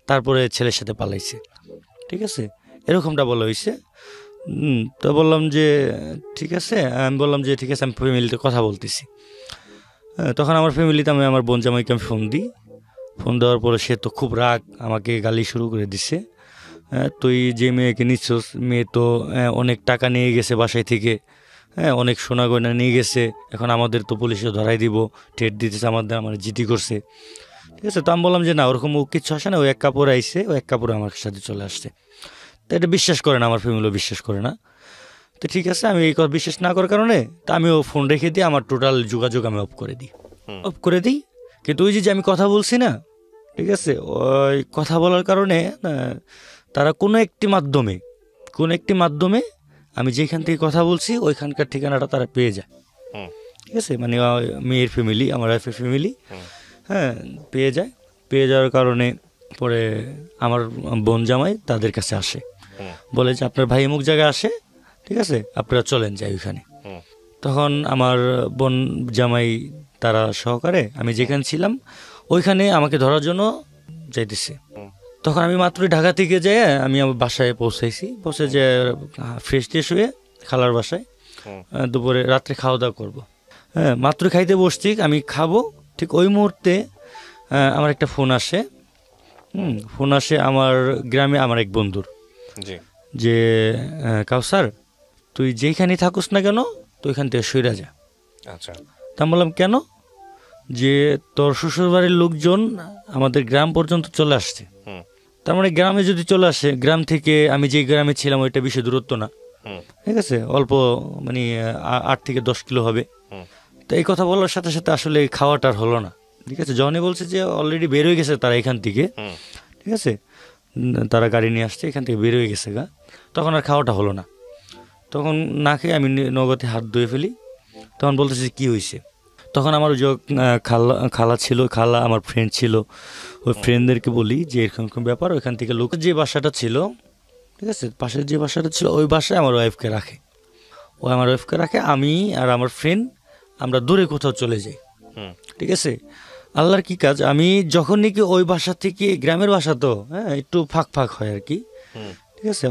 তারপরে ছেলের সাথে পালাইছে, ঠিক আছে, এরকমটা বলা হয়েছে। তো বললাম যে ঠিক আছে, আমি বললাম যে ঠিক আছে, আমি ফ্যামিলিতে কথা বলতেছি। তখন আমার ফ্যামিলিতে আমি আমার বোন জামাইকে আমি ফোন দিই। ফোন দেওয়ার পরে সে তো খুব রাগ, আমাকে গালি শুরু করে দিছে। তুই যে মেয়েকে নিচ্ছস, মেয়ে তো অনেক টাকা নিয়ে গেছে বাসায় থেকে, অনেক সোনা গয়না নিয়ে গেছে, এখন আমাদের তো পুলিশে ধরাই দিব, ঠেট দিতেছে, আমার জিডি করছে, ঠিক আছে। তো আমি বললাম যে না, ওরকম ও কিচ্ছু আসে না, ও এক কাপড়ে আইসে, ও এক কাপড়ে আমার সাথে চলে আসছে। তো এটা বিশ্বাস করে না, আমার ফ্যামিলিও বিশ্বাস করে না। তো ঠিক আছে, আমি এই কথা বিশ্বাস না করার কারণে তা আমিও ফোন রেখে দিই, আমার টোটাল যোগাযোগ আমি অফ করে দিই। কিন্তু ওই যে আমি কথা বলছি না, ঠিক আছে, ওই কথা বলার কারণে তারা কোনো একটি মাধ্যমে আমি যেখান থেকে কথা বলছি ওইখানকার ঠিকানাটা তারা পেয়ে যায়, ঠিক আছে, মানে মেয়ের ফ্যামিলি, আমার ওয়াইফের ফ্যামিলি, পেয়ে যাওয়ার কারণে পরে আমার বোন জামাই তাদের কাছে আসে, বলে যে আপনার ভাই অমুক জায়গায় আসে, ঠিক আছে, আপনারা চলেন যাই ওইখানে। তখন আমার বোন জামাই তারা সহকারে আমি যেখানে ছিলাম ওইখানে আমাকে ধরার জন্য যাইতেছে। তখন আমি মাত্রই ঢাকা থেকে যাই, আমি আমার বাসায় পৌঁছে যে ফ্রেশ ট্রেশ হয়ে খালার বাসায় দুপুরে রাত্রে খাওয়া দাওয়া করবো। মাত্র খাইতে বসছি, আমি খাবো, ঠিক ওই মুহূর্তে আমার একটা ফোন আসে আমার গ্রামে আমার এক বন্ধুর, যে কাউসার তুই যেখানে থাকুস না কেন তো ওইখান থেকে সইরা যা। আচ্ছা। তা আমি বললাম কেন? যে তোর শ্বশুরবাড়ির লোকজন আমাদের গ্রাম পর্যন্ত চলে আসছে। তার মানে গ্রামে যদি চলে আসে, গ্রাম থেকে আমি যে গ্রামে ছিলাম ওইটা বেশি দূরত্ব না, ঠিক আছে, অল্প মানে 8 থেকে 10 কিলো হবে। তো এই কথা বলার সাথে সাথে আসলে খাওয়াটার হলো না, ঠিক আছে। জনি বলছে যে অলরেডি বের হয়ে গেছে তারা এখান থেকে, ঠিক আছে, তারা গাড়ি নিয়ে আসছে, এখান থেকে বের হয়ে গেছে গা, তখন আর খাওয়াটা হলো না। তখন না খেয়ে আমি নগদে হাত ধুয়ে ফেলি। তখন বলতেছে কি হয়েছে? তখন আমার যে খালা আমার ফ্রেন্ড ছিল, ওই ফ্রেন্ডদেরকে বলি যে এরকম ব্যাপার, ওইখান থেকে লোক যে বাসাটা ছিল, ঠিক আছে, পাশের যে বাসাটা ছিল ওই বাসায় আমার ওয়াইফকে রাখে। আমি আর আমার ফ্রেন্ড আমরা দূরে কোথাও চলে যাই, ঠিক আছে। আল্লাহর কি কাজ, আমি যখন নাকি ওই বাসা থেকে, গ্রামের বাসা তো একটু ফাঁক হয় আর কি, ঠিক আছে,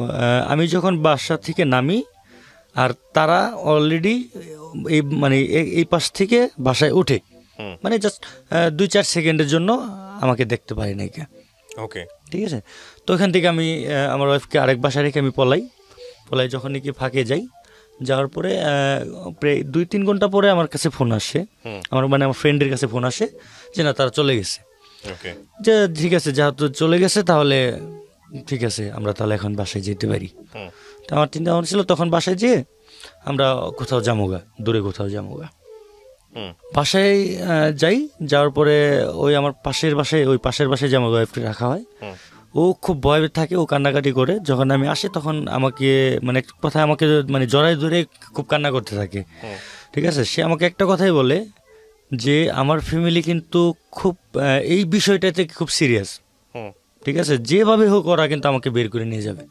আমি যখন বাসা থেকে নামি আর তারা অলরেডি এই পাশ থেকে বাসায় উঠে, মানে জাস্ট 2-4 সেকেন্ডের জন্য আমাকে দেখতে পারি না, ওকে, ঠিক আছে। তো ওখান থেকে আমি আমার ওয়াইফকে আরেক বাসায় রেখে আমি পলাই যখন নাকি ফাঁকে যাওয়ার পরে প্রায় 2-3 ঘন্টা পরে আমার কাছে ফোন আসে, আমার ফ্রেন্ডের কাছে ফোন আসে যে না তারা চলে গেছে। যে ঠিক আছে, যেহেতু চলে গেছে তাহলে ঠিক আছে, আমরা তাহলে এখন বাসায় যেতে পারি। তো আমার চিন্তা ভাবনা ছিল তখন বাসায় যেয়ে আমরা কোথাও দূরে কোথাও যামোগা। বাসায় যাওয়ার পরে ওই আমার পাশের বাসায় যে আমার ওয়াইফকে রাখা হয়, ও খুব ভয় থাকে, ও কান্নাকাটি করে। যখন আমি আসি তখন আমাকে এক কথা আমাকে জড়াই ধরে খুব কান্না করতে থাকে, ঠিক আছে। সে আমাকে একটা কথাই বলে যে আমার ফ্যামিলি কিন্তু খুব এই বিষয়টাতে খুব সিরিয়াস, ঠিক আছে, যেভাবে হোক ওরা কিন্তু আমাকে বের করে নিয়ে যাবে,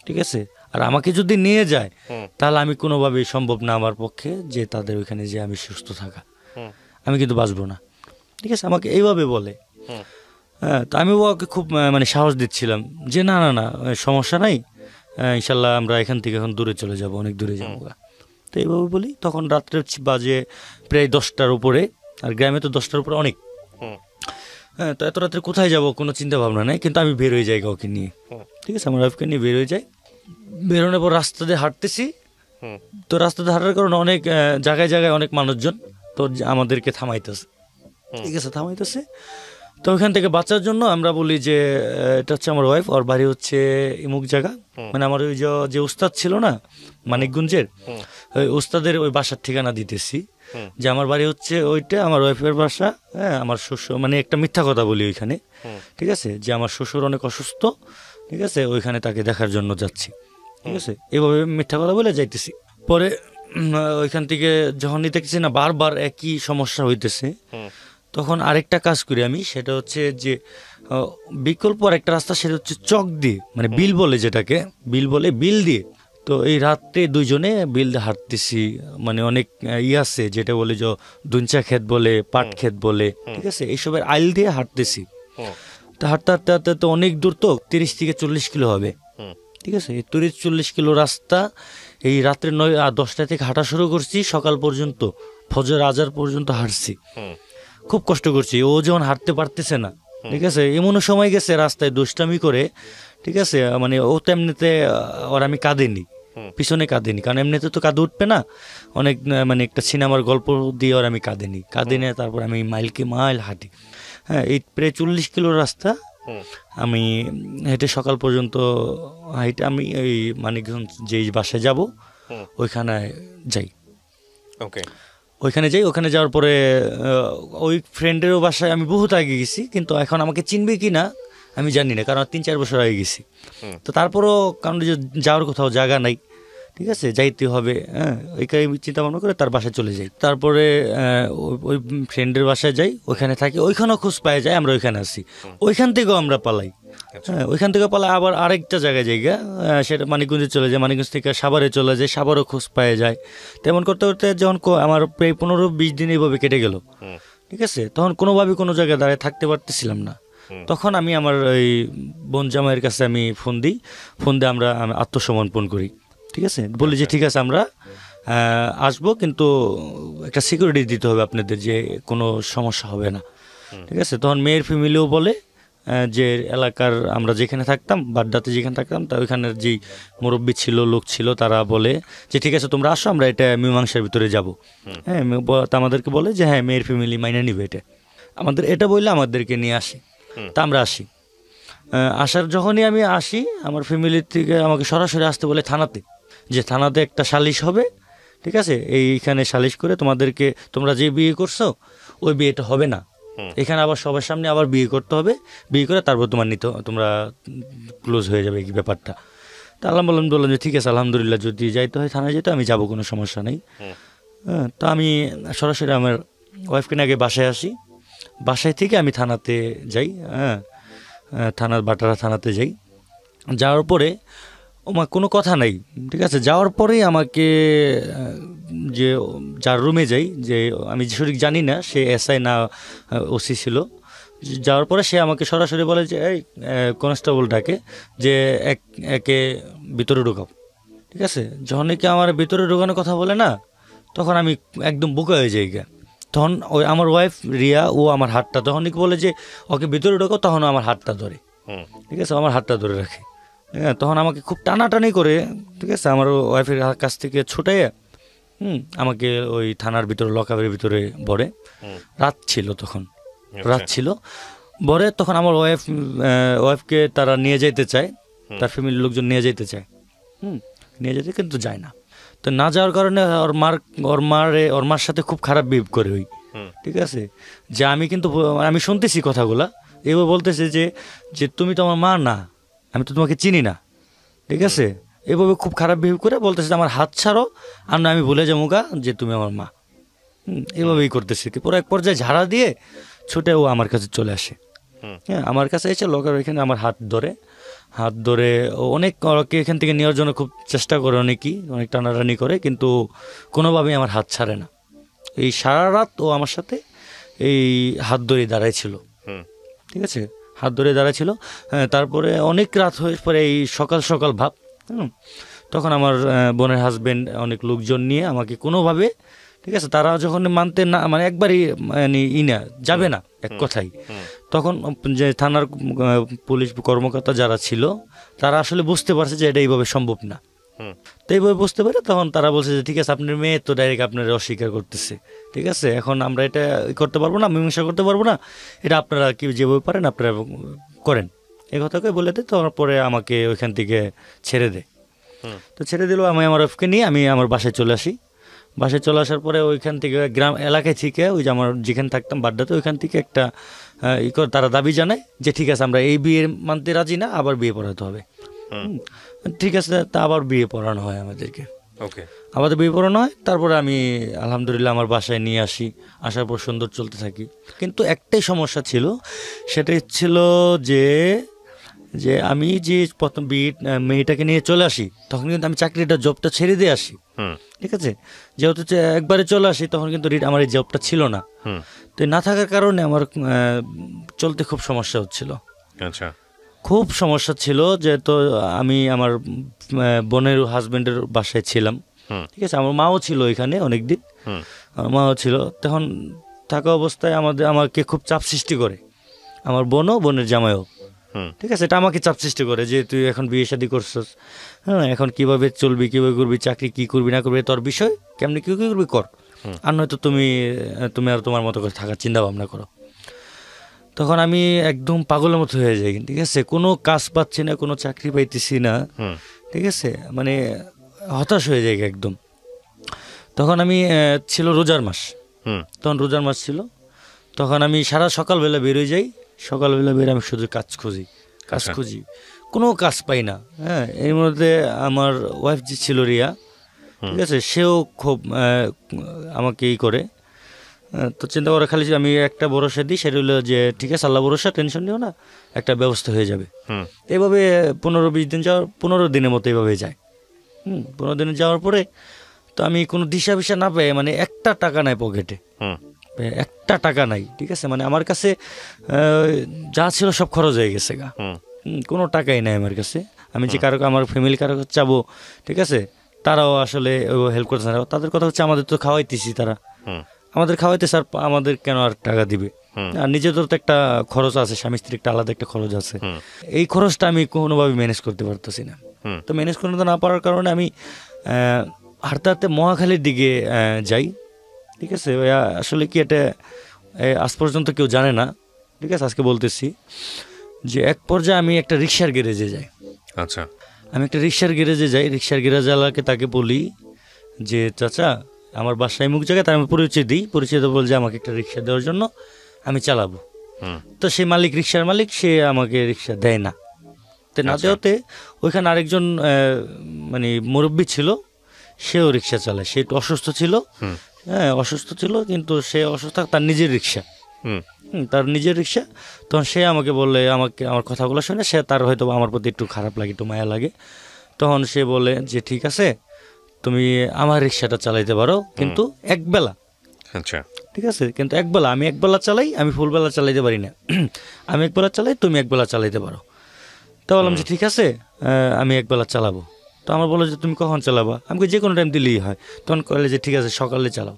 ঠিক আছে। আর আমাকে যদি নিয়ে যায় তাহলে আমি কোনোভাবেই সম্ভব না আমার পক্ষে যে তাদের ওইখানে যে আমি সুস্থ থাকা, আমি কিন্তু বাঁচবো না, ঠিক আছে, আমাকে এইভাবে বলে। তো আমি ওকে খুব সাহস দিচ্ছিলাম যে না সমস্যা নাই, ইনশাল্লাহ আমরা এখান থেকে এখন দূরে চলে যাব, অনেক দূরে যাবো। তো এইভাবে বলি। তখন রাত্রে বাজে প্রায় 10টার উপরে, আর গ্রামে তো 10টার উপরে অনেক। তো এত রাত্রে কোথায় যাব কোনো চিন্তা ভাবনা নেই, কিন্তু আমি বের হয়ে যাই কাউকে নিয়ে, ঠিক আছে, আমার ওয়াইফকে নিয়ে বের হয়ে যাই। বেরোনোর পর রাস্তা দিয়ে হাঁটতেছি, তো রাস্তাতে হাঁটার কারণে অনেক জায়গায় অনেক মানুষজন তো আমাদেরকে থামাইতেছে, ঠিক আছে, তো ওখান থেকে বাঁচার জন্য আমরা বলি যে এটা হচ্ছে আমার ওয়াইফ, ওর বাড়ি হচ্ছে ইমুক জায়গা, আমার ওই যে উস্তাদ ছিল না মানিকগঞ্জের, ওই উস্তাদের ওই বাসার ঠিকানা দিতেছি। যে আমার বাড়ি হচ্ছে ওইটা, আমার ওয়াইফের বাসা, হ্যাঁ, আমার শ্বশুর, মানে একটা মিথ্যা কথা বলি ওইখানে, ঠিক আছে, যে আমার শ্বশুর অনেক অসুস্থ, ঠিক আছে, ওইখানে তাকে দেখার জন্য যাচ্ছি, ঠিক আছে, এভাবে মিথ্যা কথা বলে যাইতেছি। পরে ওইখান থেকে যখন দেখছি না বারবার একই সমস্যা হইতেছে, তখন আরেকটা কাজ করি আমি, সেটা হচ্ছে যে বিকল্প আরেকটা রাস্তা, সেটা হচ্ছে চক দিয়ে, মানে বিল বলে যেটাকে, বিল বলে, বিল দিয়ে। তো এই রাত্রে দুইজনে বিল দিয়ে হাঁটতেছি, মানে অনেক আছে যেটা বলে যে দুঞ্চা ক্ষেত বলে, পাট ক্ষেত বলে, ঠিক আছে, এইসবের আইল দিয়ে হাঁটতেছি। তো হাঁটতে হাঁটতে হাঁটতে তো অনেক দূর, তো 30 থেকে 40 কিলো হবে, ঠিক আছে, এই 30-40 কিলো রাস্তা এই রাত্রে 9-10টা থেকে হাঁটা শুরু করছি, সকাল পর্যন্ত, ফজর আজার পর্যন্ত হাঁটছি, খুব কষ্ট করছি। ও যখন হাঁটতে পারতেছে না, ঠিক আছে, এমনও সময় গেছে রাস্তায় দুষ্টামি করে, ঠিক আছে, মানে ও তো এমনিতে, ওর আমি কাঁদিনি, পিছনে কাঁদিনি, কারণ এমনিতে তো কাঁদে উঠবে না, অনেক মানে একটা সিনেমার গল্প দিয়ে ওর আমি কাঁদিনি, তারপর আমি মাইলকে মাইল হাঁটি, হ্যাঁ, এই প্রায় 40 কিলো রাস্তা আমি হেঁটে সকাল পর্যন্ত হাইটে আমি এই মানিকগঞ্জ যেই বাসায় যাব ওইখানে যাই। ওকে, ওইখানে যাই, ওখানে যাওয়ার পরে ওই ফ্রেন্ডেরও বাসায় আমি বহুত আগে গেছি, কিন্তু এখন আমাকে চিনবে কি না আমি জানি না, কারণ 3-4 বছর আগে গেছি। তো তারপরও কারণ যে যাওয়ার কোথাও জায়গা নাই, ঠিক আছে, যাইতে হবে, হ্যাঁ, ওইখানে চিন্তা ভাবনা করে তার বাসায় চলে যাই। তারপরে ওই ফ্রেন্ডের বাসায় যাই, ওইখানে থাকি, ওইখানেও খোঁজ পাওয়া যায়, আমরা ওইখানে আসি, ওইখান থেকেও আমরা পালাই, হ্যাঁ, ওইখান থেকে পালাই আবার আরেকটা জায়গায় জায়গা, সেটা মানিকগঞ্জে চলে যায়, মানিকগঞ্জ থেকে সাভারে চলে যায়, সাভারও খোঁজ পাওয়া যায়। তেমন করতে করতে যখন আমার প্রায় 15-20 দিন এইভাবে কেটে গেল, ঠিক আছে, তখন কোনোভাবে কোনো জায়গায় দাঁড়িয়ে থাকতে পারতেছিলাম না। তখন আমি আমার ওই বোন জামাইয়ের কাছে আমি ফোন দিয়ে আমি আত্মসমর্পণ করি, ঠিক আছে, বলি যে ঠিক আছে আমরা আসবো, কিন্তু একটা সিকিউরিটি দিতে হবে আপনাদের, যে কোনো সমস্যা হবে না, ঠিক আছে। তখন মেয়ের ফ্যামিলিও বলে যে এলাকার আমরা যেখানে থাকতাম, বাড্ডাতে যেখানে থাকতাম, তা ওইখানের যেই মুরব্বী ছিল, লোক ছিল, তারা বলে যে ঠিক আছে তোমরা আসো, আমরা এটা মীমাংসার ভিতরে যাব, হ্যাঁ, আমাদেরকে বলে যে হ্যাঁ মেয়ের ফ্যামিলি মাইনে নিবে এটা, আমাদের এটা বললে আমাদেরকে নিয়ে আসে। তা আমরা আসি, আসার যখনই আমি আসি, আমার ফ্যামিলি থেকে আমাকে সরাসরি আসতে বলে থানাতে, যে থানাতে একটা সালিশ হবে, ঠিক আছে, এইখানে সালিশ করে তোমরা যে বিয়ে করছো ওই বিয়েটা হবে না, এখানে আবার সবার সামনে আবার বিয়ে করতে হবে, বিয়ে করে তারপর তোমরা ক্লোজ হয়ে যাবে এই ব্যাপারটা। তা বললাম যে ঠিক আছে, আলহামদুলিল্লাহ, যদি যাইতে হয় থানায় যেতে আমি যাবো, কোনো সমস্যা নেই। হ্যাঁ, তো আমি সরাসরি আমার ওয়াইফকে নিয়ে আগে বাসায় আসি, বাসায় থেকে আমি থানাতে যাই, হ্যাঁ, বাটারা থানাতে যাই। যাওয়ার পরে আমার কোনো কথা নাই, ঠিক আছে, যাওয়ার পরেই আমাকে যে যার রুমে যাই, যে আমি সঠিক জানি না সে এসআই না ওসি ছিল, যাওয়ার পরে সে আমাকে সরাসরি বলে যে এই কনস্টেবল ডাকে, যে একে ভিতরে ঢুকাও, ঠিক আছে। যখন কি আমার ভিতরে ঢুকানোর কথা বলে না, তখন আমি একদম বোকা হয়ে যাই। তখন ওই আমার ওয়াইফ রিয়া, ও আমার হাতটা, তখন বলে যে ওকে ভিতরে ঢোকাও, তখন আমার হাতটা ধরে, ঠিক আছে, আমার হাতটা ধরে রাখে, হ্যাঁ, তখন আমাকে খুব টানাটানি করে, ঠিক আছে, আমার ওয়াইফের কাছ থেকে ছুটাইয়া আমাকে ওই থানার ভিতরে লকআপের ভিতরে ভরে। রাত ছিল তখন, ভরে তখন আমার ওয়াইফকে তারা নিয়ে যাইতে চায়, তার ফ্যামিলির লোকজন নিয়ে যাইতে চায়, নিয়ে যেতে কিন্তু যায় না। তো না যাওয়ার কারণে ওর মার সাথে খুব খারাপ বিহেভ করে ওই, ঠিক আছে, যে আমি শুনতেছি কথাগুলা, এবার বলতেছে যে তুমি তো আমার মা না, আমি তো তোমাকে চিনি না, ঠিক আছে, এভাবে খুব খারাপ বিহেভ করে বলতেছে আমার হাত ছাড়ো, আর না আমি ভুলে যাবো যে তুমি আমার মা, এভাবেই করতেছে। পুরো এক পর্যায়ে ঝাড়া দিয়ে ছুটে ও আমার কাছে চলে আসে, হ্যাঁ, আমার কাছে এসে লকার এখানে আমার হাত ধরে অনেক এখান থেকে নেওয়ার জন্য খুব চেষ্টা করে, অনেক টানাটানি করে, কিন্তু কোনোভাবেই আমার হাত ছাড়ে না। এই সারা রাত ও আমার সাথে এই হাত ধরে দাঁড়াইছিল, ঠিক আছে, হাত ধরে দাঁড়াইছিল। হ্যাঁ, তারপরে অনেক রাত হয়ে পরে এই সকাল ভাব, তখন আমার বোনের হাজবেন্ড অনেক লোকজন নিয়ে আমাকে কোনোভাবে, ঠিক আছে, তারা যখন মানতে না, মানে একবারই মানে যাবে না এক কথাই, তখন যে থানার পুলিশ কর্মকর্তা যারা ছিল, তারা আসলে বুঝতে পারছে যে এটা এইভাবে সম্ভব না। তো এইভাবে বুঝতে পারে, তখন তারা বলছে যে ঠিক আছে, আপনার মেয়ে তো ডাইরেক্ট আপনার অস্বীকার করতেছে, ঠিক আছে, এখন আমরা এটা করতে পারবো না, মীমাংসা করতে পারবো না, এটা আপনারা কি যেভাবে পারেন আপনারা করেন, এই কথাকে বলে দেয়। তারপরে আমাকে ওইখান থেকে ছেড়ে দেয়। তো ছেড়ে দিল, আমি আমার ওয়াইফকে নিয়ে আমি আমার বাসায় চলে আসি। বাসায় চলে আসার পরে ওইখান থেকে গ্রাম এলাকায় থেকে ওই যে আমার যেখানে থাকতাম বাড্ডাতে, ওইখান থেকে একটা তারা দাবি জানায় যে ঠিক আছে আমরা এই বিয়ে মানতে রাজি না, আবার বিয়ে পড়াতে হবে। ঠিক আছে, তা আবার বিয়ে পড়ানো হয় আমাদেরকে। ওকে, আমাদের বিয়ে পড়ানো হয়। তারপরে আমি আলহামদুলিল্লাহ আমার বাসায় নিয়ে আসি, আসার পর সুন্দর চলতে থাকি। কিন্তু একটাই সমস্যা ছিল, সেটাই ছিল যে আমি যে প্রথম মেয়েটাকে নিয়ে চলে আসি, তখন কিন্তু আমি চাকরিটা জবটা ছেড়ে দিয়ে আসি। ঠিক আছে, যেহেতু একবারে চলে আসি, তখন কিন্তু আমার এই জবটা ছিল না। তো না থাকার কারণে আমার চলতে খুব সমস্যা হচ্ছিল। আচ্ছা, খুব সমস্যা ছিল, যেহেতু আমি আমার বোনের হাজবেন্ডের বাসায় ছিলাম। ঠিক আছে, আমার মাও ছিল এখানে অনেকদিন, আমার মাও ছিল। তখন থাকা অবস্থায় আমাকে খুব চাপ সৃষ্টি করে আমার বোনের জামাইও। ঠিক আছে, এটা আমাকে চাপ সৃষ্টি করে যে তুই এখন বিয়ে শাদী করছিস, হ্যাঁ, এখন কিভাবে চলবি, কিভাবে করবি, চাকরি কি করবি না করবি তোর বিষয়, কেমনি কি করবি কর, আর নয়তো তুমি আর তোমার মতো করে থাকার চিন্তা ভাবনা করো। তখন আমি একদম পাগলের মতো হয়ে যাই। ঠিক আছে, কোনো কাজ পাচ্ছি না, কোনো চাকরি পাইতেছি না। ঠিক আছে, মানে হতাশ হয়ে যাই একদম। তখন আমি ছিল রোজার মাস, তখন রোজার মাস ছিল। তখন আমি সারা সকালবেলা বেরোয় যাই, সকালবেলা বেরো আমি শুধু কাজ খুঁজি, কোনো কাজ পাই না। হ্যাঁ, এর মধ্যে আমার ওয়াইফ যে ছিল রিয়া, ঠিক আছে, সেও খুব আমাকে করে। তো চিন্তা করে খালি আমি একটা ভরসা দিই, সেটা হলো যে ঠিক আছে আল্লাহ ভরসা, টেনশন নিও না, একটা ব্যবস্থা হয়ে যাবে। এইভাবে 15-20 দিন 15 দিনের মতো এইভাবে যায়। 15 দিনে যাওয়ার পরে তো আমি কোনো দিশা না পেয়ে, মানে একটা টাকা নাই পকেটে, একটা টাকা নাই। ঠিক আছে, মানে আমার কাছে যা ছিল সব খরচ হয়ে গেছে গা, কোনো টাকাই নাই আমার কাছে। আমি যে আমার ফ্যামিলি কারো চাবো, ঠিক আছে, তারাও আসলে হেল্প করতেছে না। তাদের কথা হচ্ছে আমাদের তো খাওয়াইতেছি, তারা আমাদের খাওয়াইতে, স্যার আমাদের কেন আর টাকা দিবে, আর নিজেদের তো একটা খরচ আছে, স্বামী স্ত্রীর একটা আলাদা একটা খরচ আছে। এই খরচটা আমি কোনোভাবে ম্যানেজ করতে পারতেছি না। তো ম্যানেজ করতে না পারার কারণে আমি হাঁটতে হাঁটতে মহাখালীর দিকে যাই। ঠিক আছে, আসলে কি এটা আজ পর্যন্ত কেউ জানে না। ঠিক আছে, আজকে বলতেছি যে এক পর্যায়ে আমি একটা রিক্সার গ্যারেজে যাই। আচ্ছা, আমি একটা রিক্সার গ্যারেজে যাই, রিক্সার গ্যারেজওয়ালাকে তাকে বলি যে চাচা আমার বাসায় মুখ জায়গায়, তার আমি পরিচয় দিই, পরিচয় বল যে আমাকে একটা রিক্সা দেওয়ার জন্য, আমি চালাবো। তো সেই রিক্সার মালিক, সে আমাকে রিক্সা দেয় না। তো না দেওয়াতে ওইখানে আরেকজন মানে মুরব্বী ছিল, সেও রিক্সা চালায়। সে একটু অসুস্থ ছিল, হ্যাঁ অসুস্থ ছিল, কিন্তু সে অসুস্থ তার নিজের রিক্সা, তার নিজের রিক্সা। তখন সে আমাকে বললে, আমার কথাগুলো শুনে সে, তার হয়তো আমার প্রতি একটু খারাপ লাগে, একটু মায়া লাগে। তখন সে বলে যে ঠিক আছে তুমি আমার রিক্সাটা চালাইতে পারো, কিন্তু একবেলা। আচ্ছা, ঠিক আছে, কিন্তু একবেলা, আমি একবেলা চালাই, আমি ফুলবেলা চালাইতে পারি না। আমি একবেলা চালাই, তুমি একবেলা চালাইতে পারো। তো বললাম যে ঠিক আছে আমি একবেলা চালাবো। তো আমার বলো যে তুমি কখন চালাবা? আমাকে যে কোনো টাইম দিলেই হয়। তখন কলে যে ঠিক আছে সকালে চালাও।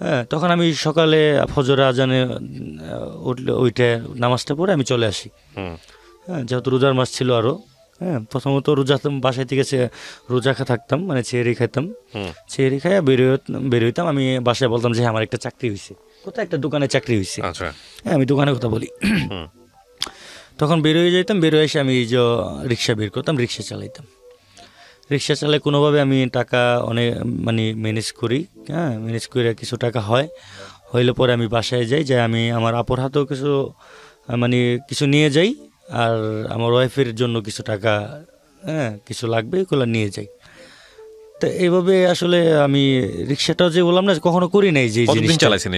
হ্যাঁ, তখন আমি সকালে ফজরে আজানে উঠলে ওইটা নামাজটা পড়ে আমি চলে আসি। হ্যাঁ, যেহেতু রোজার মাস ছিল আরও। হ্যাঁ, প্রথমত রোজা বাসায় থেকে রোজা থাকতাম, মানে চেহারি খাইতাম, চেহারি খাইয়া বেরোইতাম। আমি বাসায় বলতাম যে আমার একটা চাকরি হয়েছে, কোথায় একটা দোকানে চাকরি হয়েছে। হ্যাঁ, আমি দোকানের কথা বলি। তখন বেরোয় যেতাম, বেরোয় এসে আমি এই যে রিক্সা বের করতাম, রিক্সা চালাইতাম। রিক্সা চালায় কোনোভাবে আমি টাকা অনেক মানে ম্যানেজ করি। হ্যাঁ, ম্যানেজ করে কিছু টাকা হইলে পরে আমি বাসায় যাই, আমি আমার আপুর হাতেও মানে কিছু নিয়ে যাই, আর আমার ওয়াইফের জন্য কিছু টাকা, হ্যাঁ কিছু লাগবে, এগুলো নিয়ে যাই। তো এইভাবে আসলে আমি রিক্সাটাও যে বললাম না কখনো করি নাই, যে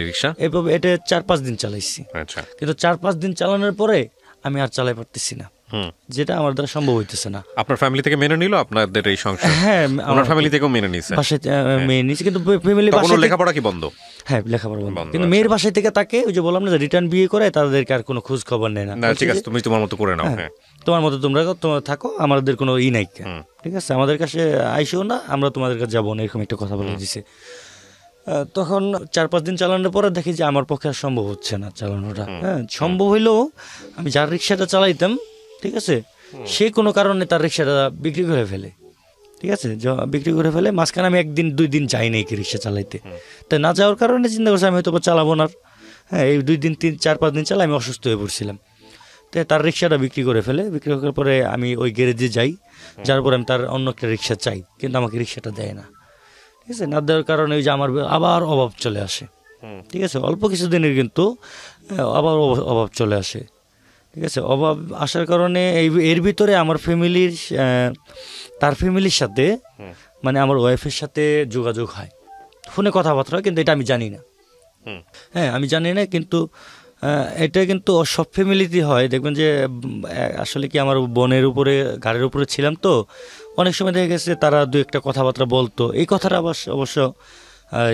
রিক্সা এইভাবে এটা 4-5 দিন চালাইছি। কিন্তু 4-5 দিন চালানোর পরে আমি আর চালাই পারতেছি না, যেটা আমার দ্বারা সম্ভব হইতেছে না। আপনার ফ্যামিলি থেকে মেনে নিল আপনাদের এই সংসার? হ্যাঁ, আমার ফ্যামিলি থেকেও মেনে নিছে, বাসায় মেনে নিছে, কিন্তু ফ্যামিলি বাসায় লেখাপড়া কি বন্ধ? হ্যাঁ, লেখাপড়া বন্ধ। কিন্তু মেয়ের বাসায় থেকে তাকে ওই যে বললাম না যে রিটার্ন বিয়ে করে, তাদেরকে আর কোনো খোঁজ খবর নেয় না। ঠিক আছে, তুমি তোমার মতো করে নাও, তোমার মতো তোমরা থাকো, আমাদের কোনো নাই। ঠিক আছে, আমাদের কাছে আইসো না, আমরা তোমাদের কাছে যাবো না, এরকম একটা কথা বলে দিছে। তখন 4-5 দিন চালানোর পরে দেখি যে আমার পক্ষে আর সম্ভব হচ্ছে না চালানোটা। হ্যাঁ, সম্ভব হইলেও আমি যার রিক্সাটা চালাইতাম, ঠিক আছে, সে কোনো কারণে তার রিক্সাটা বিক্রি করে ফেলে। ঠিক আছে, বিক্রি করে ফেলে। মাঝখানে আমি 1-2 দিন যাই নাই কি রিক্সা চালাইতে। তাই না যাওয়ার কারণে চিন্তা করছি আমি হয়তো চালাবো না। হ্যাঁ, এই 2 দিন 4-5 দিন চালাই, আমি অসুস্থ হয়ে পড়ছিলাম। তো তার রিক্সাটা বিক্রি করে ফেলে। বিক্রি করার পরে আমি ওই গ্যারেজে যাই, যার পরে আমি তার অন্য একটা রিক্সা চাই, কিন্তু আমাকে রিক্সাটা দেয় না। ঠিক আছে, না দেওয়ার কারণে ওই যে আমার আবার অভাব চলে আসে, ঠিক আছে, অল্প কিছুদিনের কিন্তু আবার অভাব চলে আসে, ঠিক আছে। অভাব আসার কারণে এর ভিতরে আমার ফ্যামিলির তার ফ্যামিলির সাথে মানে আমার ওয়াইফের সাথে যোগাযোগ হয়, ফোনে কথাবার্তা হয়, কিন্তু এটা আমি জানি না। হ্যাঁ, আমি জানি না, কিন্তু এটা কিন্তু সব ফ্যামিলিতেই হয়। দেখবেন যে আসলে কি আমার বোনের উপরে ঘাড়ের উপরে ছিলাম, তো অনেক সময় দেখা গেছে তারা দু একটা কথাবার্তা বলতো, এই কথাটা অবশ্য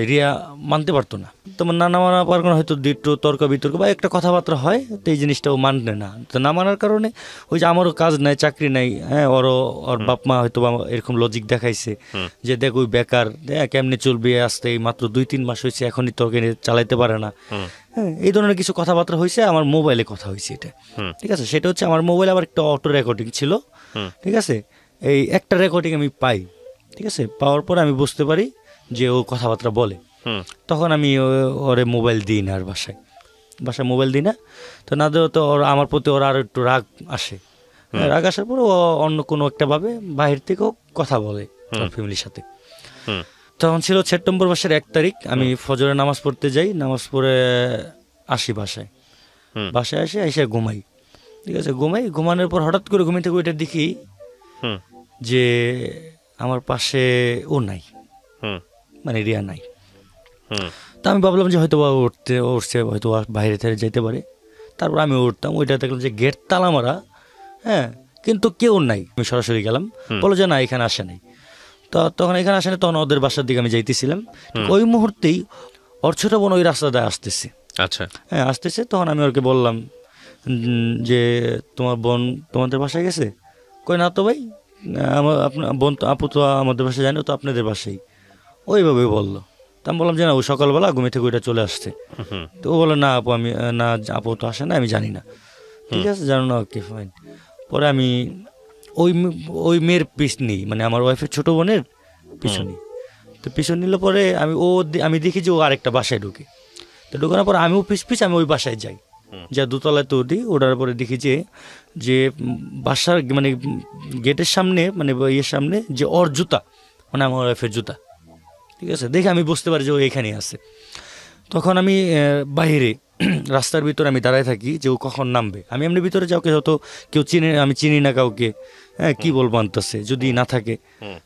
রিয়া মানতে পারতো না। তোমার না মানা পারার কারণে হয়তো দুটো তর্ক বিতর্ক বা একটা কথাবার্তা হয়, তো এই জিনিসটা ও মানবে না। তো না মানার কারণে ওই যে আমারও কাজ নাই, চাকরি নাই, হ্যাঁ, ওর বাপ মা হয়তো এরকম লজিক দেখাইছে যে দেখ ওই বেকার, কেমনে চলবে, আসতে এই মাত্র 2-3 মাস হয়েছে, এখনই তোকে চালাইতে পারে না, হ্যাঁ, এই ধরনের কিছু কথাবার্তা হয়েছে। আমার মোবাইলে কথা হয়েছে এটা, ঠিক আছে। সেটা হচ্ছে আমার মোবাইলে আবার একটা অটো রেকর্ডিং ছিল, ঠিক আছে। এই একটা রেকর্ডিং আমি পাই, ঠিক আছে, পাওয়ার পর আমি বুঝতে পারি যে ও কথাবার্তা বলে। তখন আমি ওরে মোবাইল দিই না, আর বাসায় মোবাইল দিই না। তো না দেওয়া তো আমার প্রতি ওর আরও একটু রাগ আসে, রাগ আসার পরে ও অন্য কোনো একটা ভাবে বাহির থেকেও কথা বলে ওর ফ্যামিলির সাথে। তখন ছিল সেপ্টেম্বর মাসের 1 তারিখ, আমি ফজরে নামাজ পড়তে যাই, নামাজ পড়ে আসি বাসায় এসে ঘুমাই, ঠিক আছে। ঘুমানোর পর হঠাৎ করে ঘুমিয়ে থেকে ওইটা দেখি যে আমার পাশে ও নাই, মানে রিয়া নাই। তা আমি ভাবলাম যে হয়তো উঠছে হয়তো বাইরে থেকে যেতে পারে। তারপর আমি উঠতাম, ওইটা দেখলাম যে গেট তালা মারা, হ্যাঁ, কিন্তু কেউ নাই। আমি সরাসরি গেলাম, বলো যে না এখানে আসে নাই। তো তখন এখানে আসে না, তখন ওদের বাসার দিকে আমি যাইতেছিলাম, ওই মুহূর্তেই ওর ছোটো বোন ওই রাস্তা দিয়ে আসতেছে। আচ্ছা, হ্যাঁ, আসতেছে। তখন আমি ওকে বললাম যে তোমার বোন তোমাদের বাসায় গেছে? কই না তো ভাই, আপনার বোন তো আপু তো আমাদের বাসায় জানো, তো আপনাদের বাসায়, ওইভাবে বললো। তা আমি বললাম যে না, ও সকালবেলা ঘুমে থেকে ওইটা চলে আসছে। তো ও বললো না আপু, আপু তো আসে না, আমি জানি না। ঠিক আছে, জানো না, ওকে ফাইন। পরে আমি ওই মেয়ের পিছ নিই, মানে আমার ওয়াইফের ছোটো বোনের পিছু নিই। তো পিছন নিলে পরে আমি দেখি যে ও আরেকটা বাসায় ঢুকে। তো ঢুকানোর পর আমিও পিছ আমি ওই বাসায় যাই, যা দোতলায় তো উঠি। ওঠার পরে দেখি যে বাসার মানে গেটের সামনে, মানে ইয়ের সামনে যে ওর জুতা, মানে আমার ওয়াইফের জুতা, ঠিক আছে, দেখে আমি বুঝতে পারি যে ও এখানেই আছে। তখন আমি বাইরে রাস্তার ভিতরে আমি দাঁড়ায় থাকি যে ও কখন নামবে। আমি এমনি ভিতরে যাওকে হয়তো কেউ আমি চিনি না কাউকে, হ্যাঁ, কি বলবো আনতেছে যদি না থাকে।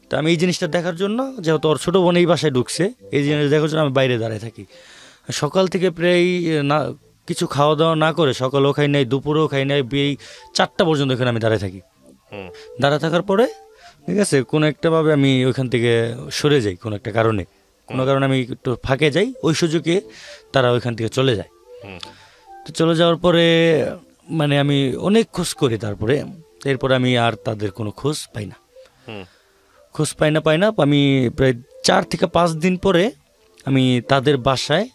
তো আমি এই জিনিসটা দেখার জন্য, যেহেতু ওর ছোটো বোন এই বাসায় ঢুকছে, এই জিনিস দেখার জন্য আমি বাইরে দাঁড়ায় থাকি। সকাল থেকে প্রায় না কিছু খাওয়া দাওয়া না করে, সকালেও খাই নাই, দুপুরেও খাই নাই, 4টা পর্যন্ত এখানে আমি দাঁড়ায় থাকি। দাঁড়ায় থাকার পরে, ঠিক আছে, কোনো একটাভাবে আমি ওইখান থেকে সরে যাই, কোনো একটা কারণে আমি একটু ফাঁকে যাই, ওই সুযোগে তারা ওইখান থেকে চলে যায়। তো চলে যাওয়ার পরে মানে আমি অনেক খোঁজ করি, এরপরে আমি আর তাদের কোনো খোঁজ পাই না। আমি প্রায় 4 থেকে 5 দিন পরে আমি তাদের বাসায়,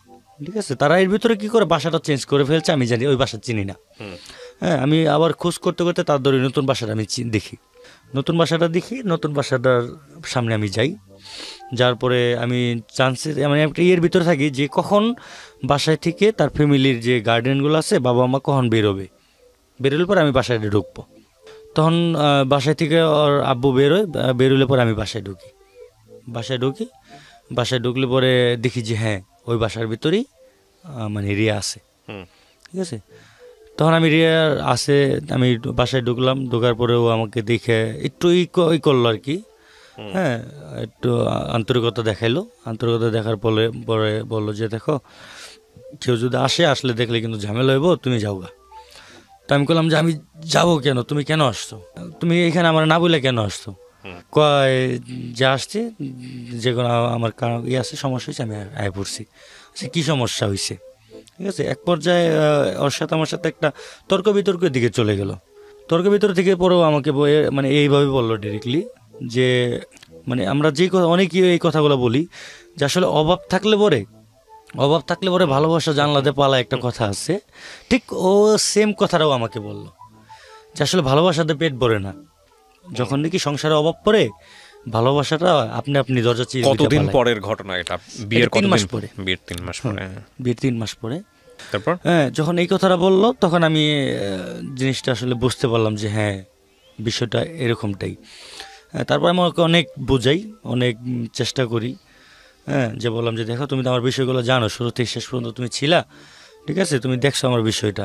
ঠিক আছে, তারা এর ভিতরে কি করে বাসাটা চেঞ্জ করে ফেলছে আমি জানি, ওই বাসা চিনি না। হ্যাঁ, আমি আবার খোঁজ করতে করতে তাদের ওই নতুন বাসাটা আমি দেখি, নতুন বাসাটার সামনে আমি যাই। যার পরে আমি মানে একটা ইয়ের ভিতরে থাকি যে কখন বাসায় থেকে তার ফ্যামিলির যে গার্ডেনগুলো আছে, বাবা মা কখন বেরোলে পরে আমি বাসায় ঢুকবো। তখন বাসায় থেকে ওর আব্বু বেরোলে পরে আমি বাসায় ঢুকলে পরে দেখি যে হ্যাঁ, ওই বাসার ভিতরেই মানে রিয়া আছে, ঠিক আছে। তখন আমি রিয়ার আছে, আমি বাসায় ঢোকার পরেও আমাকে দেখে একটু ই করলো আর কি, হ্যাঁ, একটু আন্তরিকতা দেখার পরে বললো যে দেখো, কেউ যদি আসলে দেখলে কিন্তু ঝামেলা হইব, তুমি যাও গা। তো আমি বললাম যে আমি যাবো কেন, তুমি কেন আসছো, তুমি এখানে আমার না বলে কেন আসছো? কয় যে আসছি, যে কোনো আমার আছে, সমস্যা হয়েছে, আমি আয় পড়ছি। কী সমস্যা হয়েছে, ঠিক আছে। এক পর্যায়ে ওর সাথে আমার সাথে একটা তর্ক বিতর্কের দিকে চলে গেল। তর্ক বিতর্ক থেকে পরেও আমাকে মানে এইভাবে বললো ডিরেক্টলি যে, মানে আমরা অনেকেই এই কথাগুলো বলি যে আসলে অভাব থাকলে পরে ভালোবাসা জানলাতে পালা, একটা কথা আছে, ঠিক ও সেম কথাটাও আমাকে বললো যে আসলে ভালোবাসাতে পেট ভরে না, যখন নাকি সংসারে অভাব পড়ে ভালোবাসাটা আপনি দরজা চিরে। কতদিন পরের ঘটনা এটা? বিয়ের 3 মাস পরে। বিয়ের 3 মাস পরে। তারপর হ্যাঁ, যখন এই কথাটা বললো, তখন আমি জিনিসটা আসলে বুঝতে পারলাম যে হ্যাঁ, বিষয়টা এরকমটাই। তারপর আমি ওকে অনেক বোঝাই, অনেক চেষ্টা করি, হ্যাঁ, যে বললাম যে দেখো তুমি তো আমার বিষয়গুলো জানো, শুরু থেকে শেষ পর্যন্ত তুমি ছিলা, ঠিক আছে, তুমি দেখছো আমার বিষয়টা,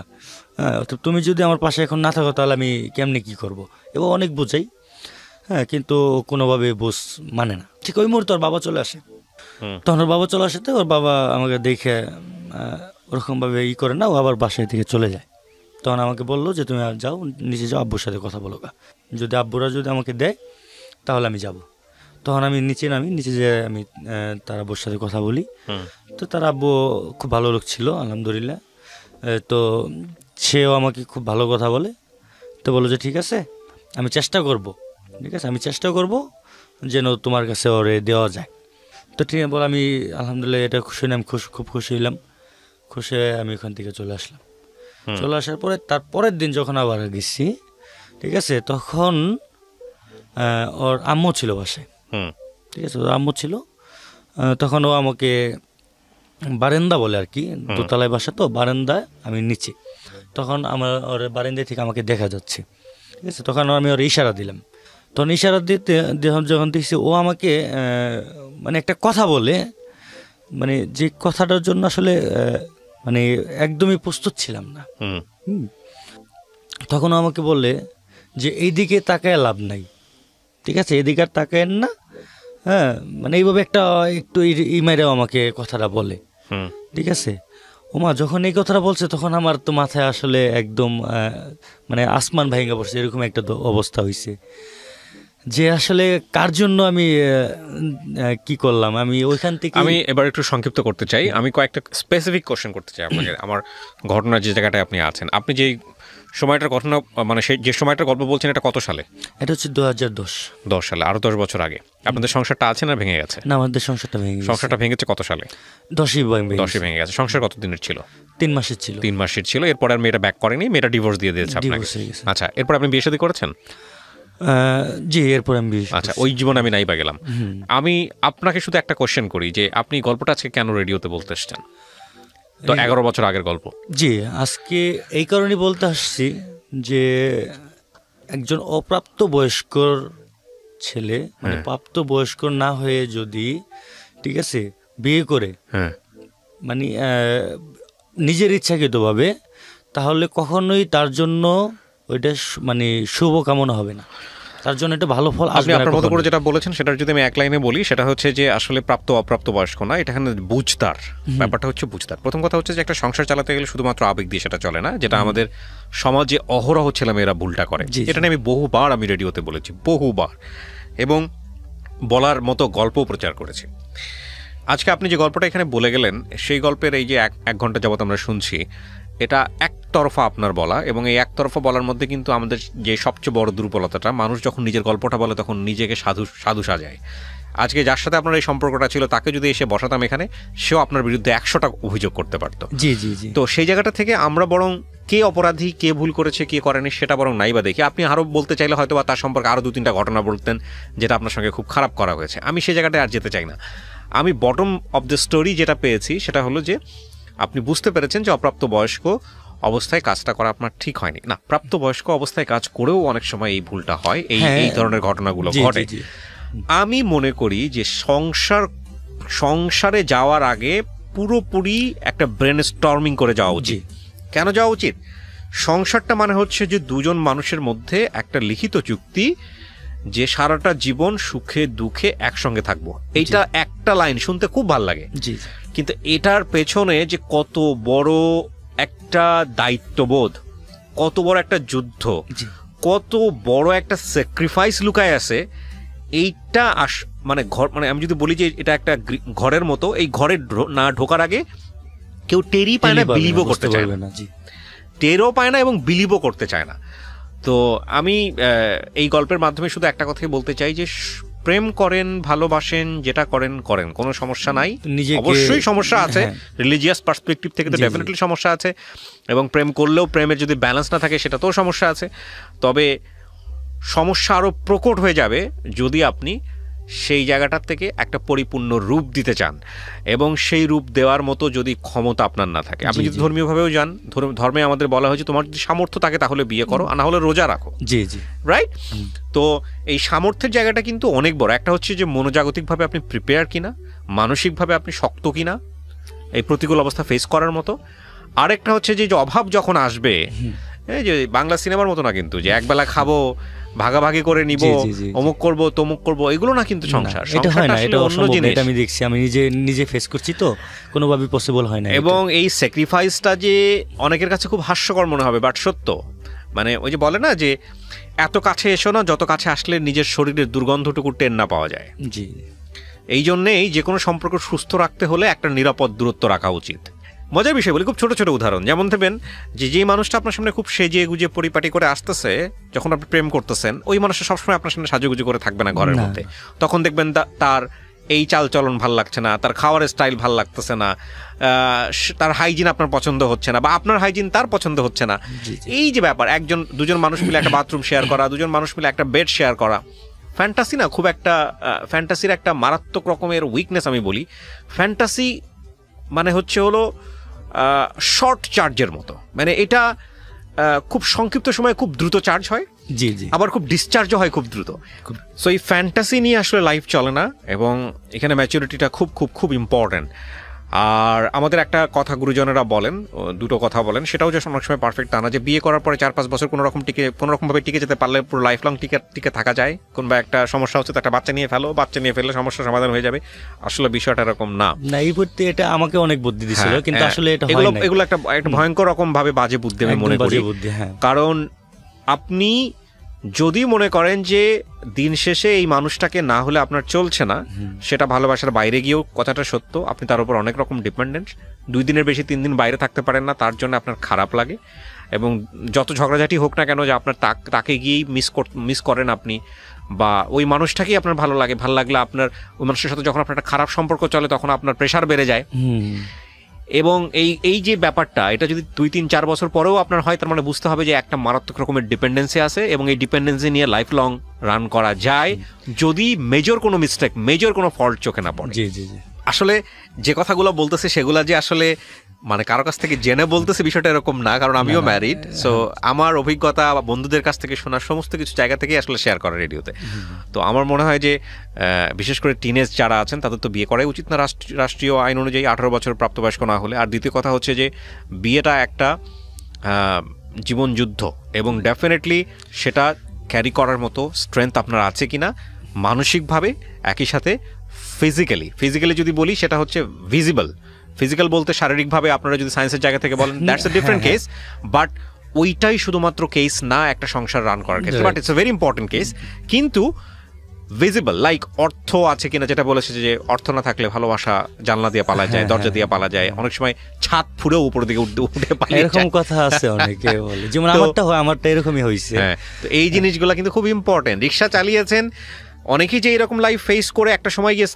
হ্যাঁ, তো তুমি যদি আমার পাশে এখন না থাকো তাহলে আমি কেমনে কি করব। এবং অনেক বোঝাই, হ্যাঁ, কিন্তু কোনোভাবে বুঝ মানে না। ঠিক ওই মুহূর্তে ওর বাবা চলে আসে। তখন ওর বাবা চলে আসে, তো ওর বাবা আমাকে দেখে ওরকমভাবে করে না, ও আবার বাসায় থেকে চলে যায়। তখন আমাকে বললো যে তুমি যাও, নিচে যাও, আব্বুর সাথে কথা বলো, যদি আব্বুরা যদি আমাকে দেয় তাহলে আমি যাব। তখন আমি নিচে নামি, নিচে যে আমি তার আব্বুর সাথে কথা বলি। তো তার আব্বু খুব ভালো লোক ছিল আলহামদুলিল্লাহ। তো সেও আমাকে খুব ভালো কথা বলে। তো বললো যে ঠিক আছে, আমি চেষ্টা করব, ঠিক আছে, আমি চেষ্টা করব যেন তোমার কাছে ওরে দেওয়া যায়। তো ঠিক আছে বল, আমি আলহামদুলিল্লাহ এটা শুনে আমি খুব খুশি হইলাম। খুশি হয়ে আমি ওখান থেকে চলে আসলাম। চলে আসার পরে তার পরের দিন যখন আবার গেছি, ঠিক আছে, তখন ওর আম্মু ছিল বাসায়, ঠিক আছে, ওর আম্মু ছিল। তখন ও আমাকে বারান্দা বলে আর কি, দোতলায় বাসা, তো বারান্দায় আমি নিচে। তখন আমার ওর বারান্দায় থেকে আমাকে দেখা যাচ্ছে, ঠিক আছে। তখন আমি ওর ইশারা দিলাম। তখন ইশারা দিতে যখন দেখছি ও আমাকে মানে একটা কথা বলে, মানে যে কথাটার জন্য আসলে মানে একদমই প্রস্তুত ছিলাম না। তখন ও আমাকে বললে যে এইদিকে তাকায় লাভ নাই, ঠিক আছে, এদিকে আর তাকায়েন না, হ্যাঁ, মানে এইভাবে একটা একটু ইমাইরাও আমাকে কথাটা বলে, ঠিক আছে। ওমা যখন এই কথাটা বলছে তখন আমার তো মাথায় আসলে একদম মানে আসমান ভেঙে পড়ছে, এরকম একটা অবস্থা হয়েছে যে আসলে কার জন্য আমি কি করলাম। আমি ওইখান থেকে আমি এবার একটু সংক্ষিপ্ত করতে চাই, আমি কয়েকটা স্পেসিফিক কোশ্চেন করতে চাই আপনাকে। আমার ঘটনার যে জায়গাটায় আপনি আছেন, আপনি যেই সময়টার ঘটনা, মানে সেই যে সময়টার গল্প বলছেন, এটা কত সালে? এটা হচ্ছে 2010 সালে, আরো 10 বছর আগে। আপনাদের সংসারটা আছে না ভেঙে গেছে? না, আমাদের সংসারটা ভেঙে গেছে। সংসারটা ভেঙেছে কত সালে? 10ই ভেঙে গেছে। সংসার কত দিনের ছিল? 3 মাসের ছিল। 3 মাসের ছিল। এরপর আর মেয়েটা ব্যাক করেনি, মেয়েটা ডিভোর্স দিয়ে দিয়েছে আপনাকে। আচ্ছা, এরপর আপনি বিয়ে শাদী করেছেন? জি, এরপর আমি বিয়ে। আচ্ছা, ওই জীবন আমি নাই বা গেলাম। আমি আপনাকে শুধু একটা কোশ্চেন করি যে আপনি গল্পটা আজকে কেন রেডিওতে বলতে এসছেন? তো 11 বছর আগের গল্প। জি, আজকে এই কারণে বলতে আসছি যে একজন অপ্রাপ্ত বয়স্কর ছেলে, মানে প্রাপ্ত বয়স্ক না হয়ে যদি, ঠিক আছে, বিয়ে করে, মানে নিজের ইচ্ছাকৃতভাবে, তাহলে কখনোই তার জন্য ওইটা মানে শুভ কামনা হবে না, তার জন্য একটা ভালো ফল আপনি আপনার মতো করে যেটা বলেছেন সেটার যদি আমি এক লাইনে বলি, সেটা হচ্ছে যে আসলে প্রাপ্ত অপ্রাপ্ত বয়স্ক না, এটা এখানে বুঝদার ব্যাপারটা হচ্ছে বুঝদার। প্রথম কথা হচ্ছে যে একটা সংসার চালাতে গেলে শুধুমাত্র আবেগ দিয়ে সেটা চলে না, যেটা আমাদের সমাজে অহরহ ছেলেমেয়েরা ভুলটা করে। এটা নিয়ে আমি বহুবার আমি রেডিওতে বলেছি, বহুবার, এবং বলার মতো গল্প প্রচার করেছি। আজকে আপনি যে গল্পটা এখানে বলে গেলেন, সেই গল্পের এই যে 1 ঘন্টা যাবত আমরা শুনছি, এটা একতরফা আপনার বলা, এবং এই একতরফা বলার মধ্যে কিন্তু আমাদের যে সবচেয়ে বড় দুর্বলতাটা, মানুষ যখন নিজের গল্পটা বলে তখন নিজেকে সাধু সাজায়। আজকে যার সাথে আপনার এই সম্পর্কটা ছিল, তাকে যদি এসে বসাতাম এখানে, সেও আপনার বিরুদ্ধে 100টা অভিযোগ করতে পারত। জি জি জি। তো সেই জায়গাটা থেকে আমরা বরং কে অপরাধী, কে ভুল করেছে, কে করেনি, সেটা বরং নাই বা দেখি। আপনি আরও বলতে চাইলে হয়তো বা তার সম্পর্কে আরও 2-3টা ঘটনা বলতেন যেটা আপনার সঙ্গে খুব খারাপ করা হয়েছে। আমি সেই জায়গাটায় আর যেতে চাই না। আমি বটম অফ দ্য স্টোরি যেটা পেয়েছি সেটা হলো যে আপনি বুঝতে পেরেছেন যে অপ্রাপ্ত বয়স্ক অবস্থায় কাজটা করা আপনার ঠিক হয়নি। না, প্রাপ্ত বয়স্ক অবস্থায় কাজ করেও অনেক সময় এই ভুলটা হয়, এই ধরনের ঘটনাগুলো ঘটে। আমি মনে করি যে সংসারে যাওয়ার আগে পুরোপুরি একটা ব্রেন স্টর্মিং করে যাওয়া উচিত। কেন যাওয়া উচিত? সংসারটা মানে হচ্ছে যে দুজন মানুষের মধ্যে একটা লিখিত চুক্তি যে সারাটা জীবন সুখে দুঃখে একসঙ্গে থাকবো। এইটা একটা লাইন শুনতে খুব ভালো লাগে, কিন্তু এটার পেছনে যে কত বড় একটা দায়িত্ববোধ, কত বড় একটা যুদ্ধ, কত বড় একটা স্যাক্রিফাইস লুকায় আছে, এইটা মানে মানে আমি যদি বলি যে এটা একটা ঘরের মতো, এই ঘরে না ঢোকার আগে কেউ টেরই পায় না, বিলিভও করতে চায় না, টেরও পায় না এবং বিলিভও করতে চায় না। তো আমি এই গল্পের মাধ্যমে শুধু একটা কথাই বলতে চাই যে প্রেম করেন, ভালোবাসেন, যেটা করেন করেন, কোনো সমস্যা নাই। অবশ্যই সমস্যা আছে, রিলিজিয়াস পার্সপেক্টিভ থেকে তো ডেফিনেটলি সমস্যা আছে, এবং প্রেম করলেও প্রেমের যদি ব্যালেন্স না থাকে সেটাতেও সমস্যা আছে। তবে সমস্যা আরও প্রকট হয়ে যাবে যদি আপনি সেই জায়গাটার থেকে একটা পরিপূর্ণ রূপ দিতে চান, এবং সেই রূপ দেওয়ার মতো যদি ক্ষমতা আপনার না থাকে, আপনি যদি ধর্মীয়ভাবেও যান, ধর্মে আমাদের বলা হয়েছে তোমার যদি সামর্থ্য থাকে তাহলে বিয়ে করো, আর না হলে রোজা রাখো। জি জি, রাইট। তো এই সামর্থ্যের জায়গাটা কিন্তু অনেক বড়। একটা হচ্ছে যে মনোজাগতিকভাবে আপনি প্রিপেয়ার কিনা, মানসিকভাবে আপনি শক্ত কিনা এই প্রতিকূল অবস্থা ফেস করার মতো। আরেকটা হচ্ছে যে অভাব যখন আসবে, এই যে বাংলা সিনেমার মতো না কিন্তু, যে একবেলা খাবো, ভাগাভাগি করে নিব, অমুক করব তমুক করব, এগুলো না কিন্তু সংসার। এটা হয় না, এটা অন্য জিনিস। এটা আমি দেখছি, আমি নিজে ফেস করছি, তো কোনোভাবে পসিবল হয় না। এবং এই স্যাক্রিফাইসটা যে অনেকের কাছে খুব হাস্যকর মনে হবে, বাট সত্য। মানে ওই যে বলে না যে এত কাছে এসো না যত কাছে আসলে নিজের শরীরের দুর্গন্ধটুকু টের না পাওয়া যায়। জি, এই জন্যেই যে কোনো সম্পর্ক সুস্থ রাখতে হলে একটা নিরাপদ দূরত্ব রাখা উচিত। মজার বিষয় বলি, খুব ছোট ছোট উদাহরণ, যেমন দেবেন যে মানুষটা আপনার সামনে খুব সেজে গুজে পরিপাটি করে আসতেছে, যখন আপনি প্রেম করতেছেন, ওই মানুষটা সবসময় আপনার সামনে সাজুগুজু করে থাকবে না ঘরের মধ্যে। তখন দেখবেন তার এই চাল চলন ভাল লাগছে না, তার খাওয়ার স্টাইল ভাল লাগতেছে না, তার হাইজিন আপনার পছন্দ হচ্ছে না, বা আপনার হাইজিন তার পছন্দ হচ্ছে না। এই যে ব্যাপার, দুজন মানুষ মিলে একটা বাথরুম শেয়ার করা, দুজন মানুষ মিলে একটা বেড শেয়ার করা, ফ্যান্টাসি না খুব একটা, ফ্যান্টাসির একটা মারাত্মক রকমের উইকনেস আমি বলি। ফ্যান্টাসি মানে হচ্ছে হলো শর্ট চার্জের মতো, মানে এটা খুব সংক্ষিপ্ত সময়ে খুব দ্রুত চার্জ হয়, জি জি, আবার খুব ডিসচার্জও হয় খুব দ্রুত। সো এই ফ্যান্টাসি নিয়ে আসলে লাইফ চলে না, এবং এখানে ম্যাচুরিটিটা খুব খুব খুব ইম্পর্ট্যান্ট। আর আমাদের একটা কথা গুরুজনেরা বলেন, দুটো কথা বলেন, সেটাও যে অনেক সময় পারফেক্ট তা না, যে বিয়ে করার পরে 4-5 বছর কোনোরকমভাবে টিকে যেতে পারলে পুরো লাইফ লং টিকে থাকা যায়। কোনোবা একটা সমস্যা হচ্ছে তো একটা বাচ্চা নিয়ে ফেললে সমস্যার সমাধান হয়ে যাবে। আসলে বিষয়টা এরকম না। এই বুদ্ধি এটা আমাকে অনেক বুদ্ধি দিছিল, কিন্তু আসলে এটা হয় না। এগুলো একটা ভয়ঙ্কর রকম ভাবে বাজে বুদ্ধি আমি মনে করি। কারণ আপনি যদি মনে করেন যে দিন শেষে এই মানুষটাকে না হলে আপনার চলছে না, সেটা ভালোবাসার বাইরে গিয়েও কথাটা সত্য, আপনি তার উপর অনেক রকম ডিপেন্ডেন্ট, 2 দিনের বেশি 3 দিন বাইরে থাকতে পারেন না, তার জন্য আপনার খারাপ লাগে। এবং যত ঝগড়াঝাটি হোক না কেন, যে আপনার তাকে গিয়েই মিস করেন আপনি, বা ওই মানুষটাকেই আপনার ভালো লাগলে আপনার ওই মানুষের সাথে যখন আপনার একটা খারাপ সম্পর্ক চলে, তখন আপনার প্রেশার বেড়ে যায়। এবং এই যে ব্যাপারটা, এটা যদি 2-3-4 বছর পরেও আপনার হয়, তার মানে বুঝতে হবে যে একটা মারাত্মক রকমের ডিপেন্ডেন্সি আছে, এবং এই ডিপেন্ডেন্সি নিয়ে লাইফ লং রান করা যায় যদি মেজর কোনো ফল্ট চোখে না পড়ে। আসলে যে কথাগুলো বলতেছে সেগুলা যে আসলে মানে কারো কাছ থেকে জেনে বলতেছে বিষয়টা এরকম না, কারণ আমিও ম্যারিড। সো আমার অভিজ্ঞতা বন্ধুদের কাছ থেকে শোনার সমস্ত কিছু জায়গা থেকে আসলে শেয়ার করে রেডিওতে। তো আমার মনে হয় যে বিশেষ করে টিনেজ যারা আছেন তাদের তো বিয়ে করাই উচিত না রাষ্ট্রীয় আইন অনুযায়ী 18 বছর প্রাপ্তবয়স্ক না হলে। আর দ্বিতীয় কথা হচ্ছে যে বিয়েটা একটা জীবন যুদ্ধ, এবং ডেফিনেটলি সেটা ক্যারি করার মতো স্ট্রেংথ আপনার আছে কিনা মানসিকভাবে, একই সাথে ফিজিক্যালি যদি বলি সেটা হচ্ছে ফিজিক্যাল বলতে শারীরিকভাবে আপনারা যদি সায়েন্সের জায়গা থেকে বলেন, that's a different case, but ওইটাই শুধুমাত্র কেস না একটা সংসার রান করার ক্ষেত্রে, but it's a very important case. কিন্তু ভিজিবল, লাইক অর্থ আছে কিনা, যেটা বলেছে যে অর্থ না থাকলে ভালোবাসা জানলা দিয়ে পালা যায়, দরজা দিয়ে পালা যায়, অনেক সময় ছাদ ফুড়েও উপর দিকে উঠে পালিয়ে যায়, এরকম কথা আছে অনেকে বলে, যেমন আমারটা এরকমই হয়েছে। তো এই জিনিসগুলো কিন্তু খুব ইম্পর্টেন্ট। রিক্সা চালিয়েছেন অনেকেই, যে এরকম লাইফ ফেস করে একটা সময় গিয়ে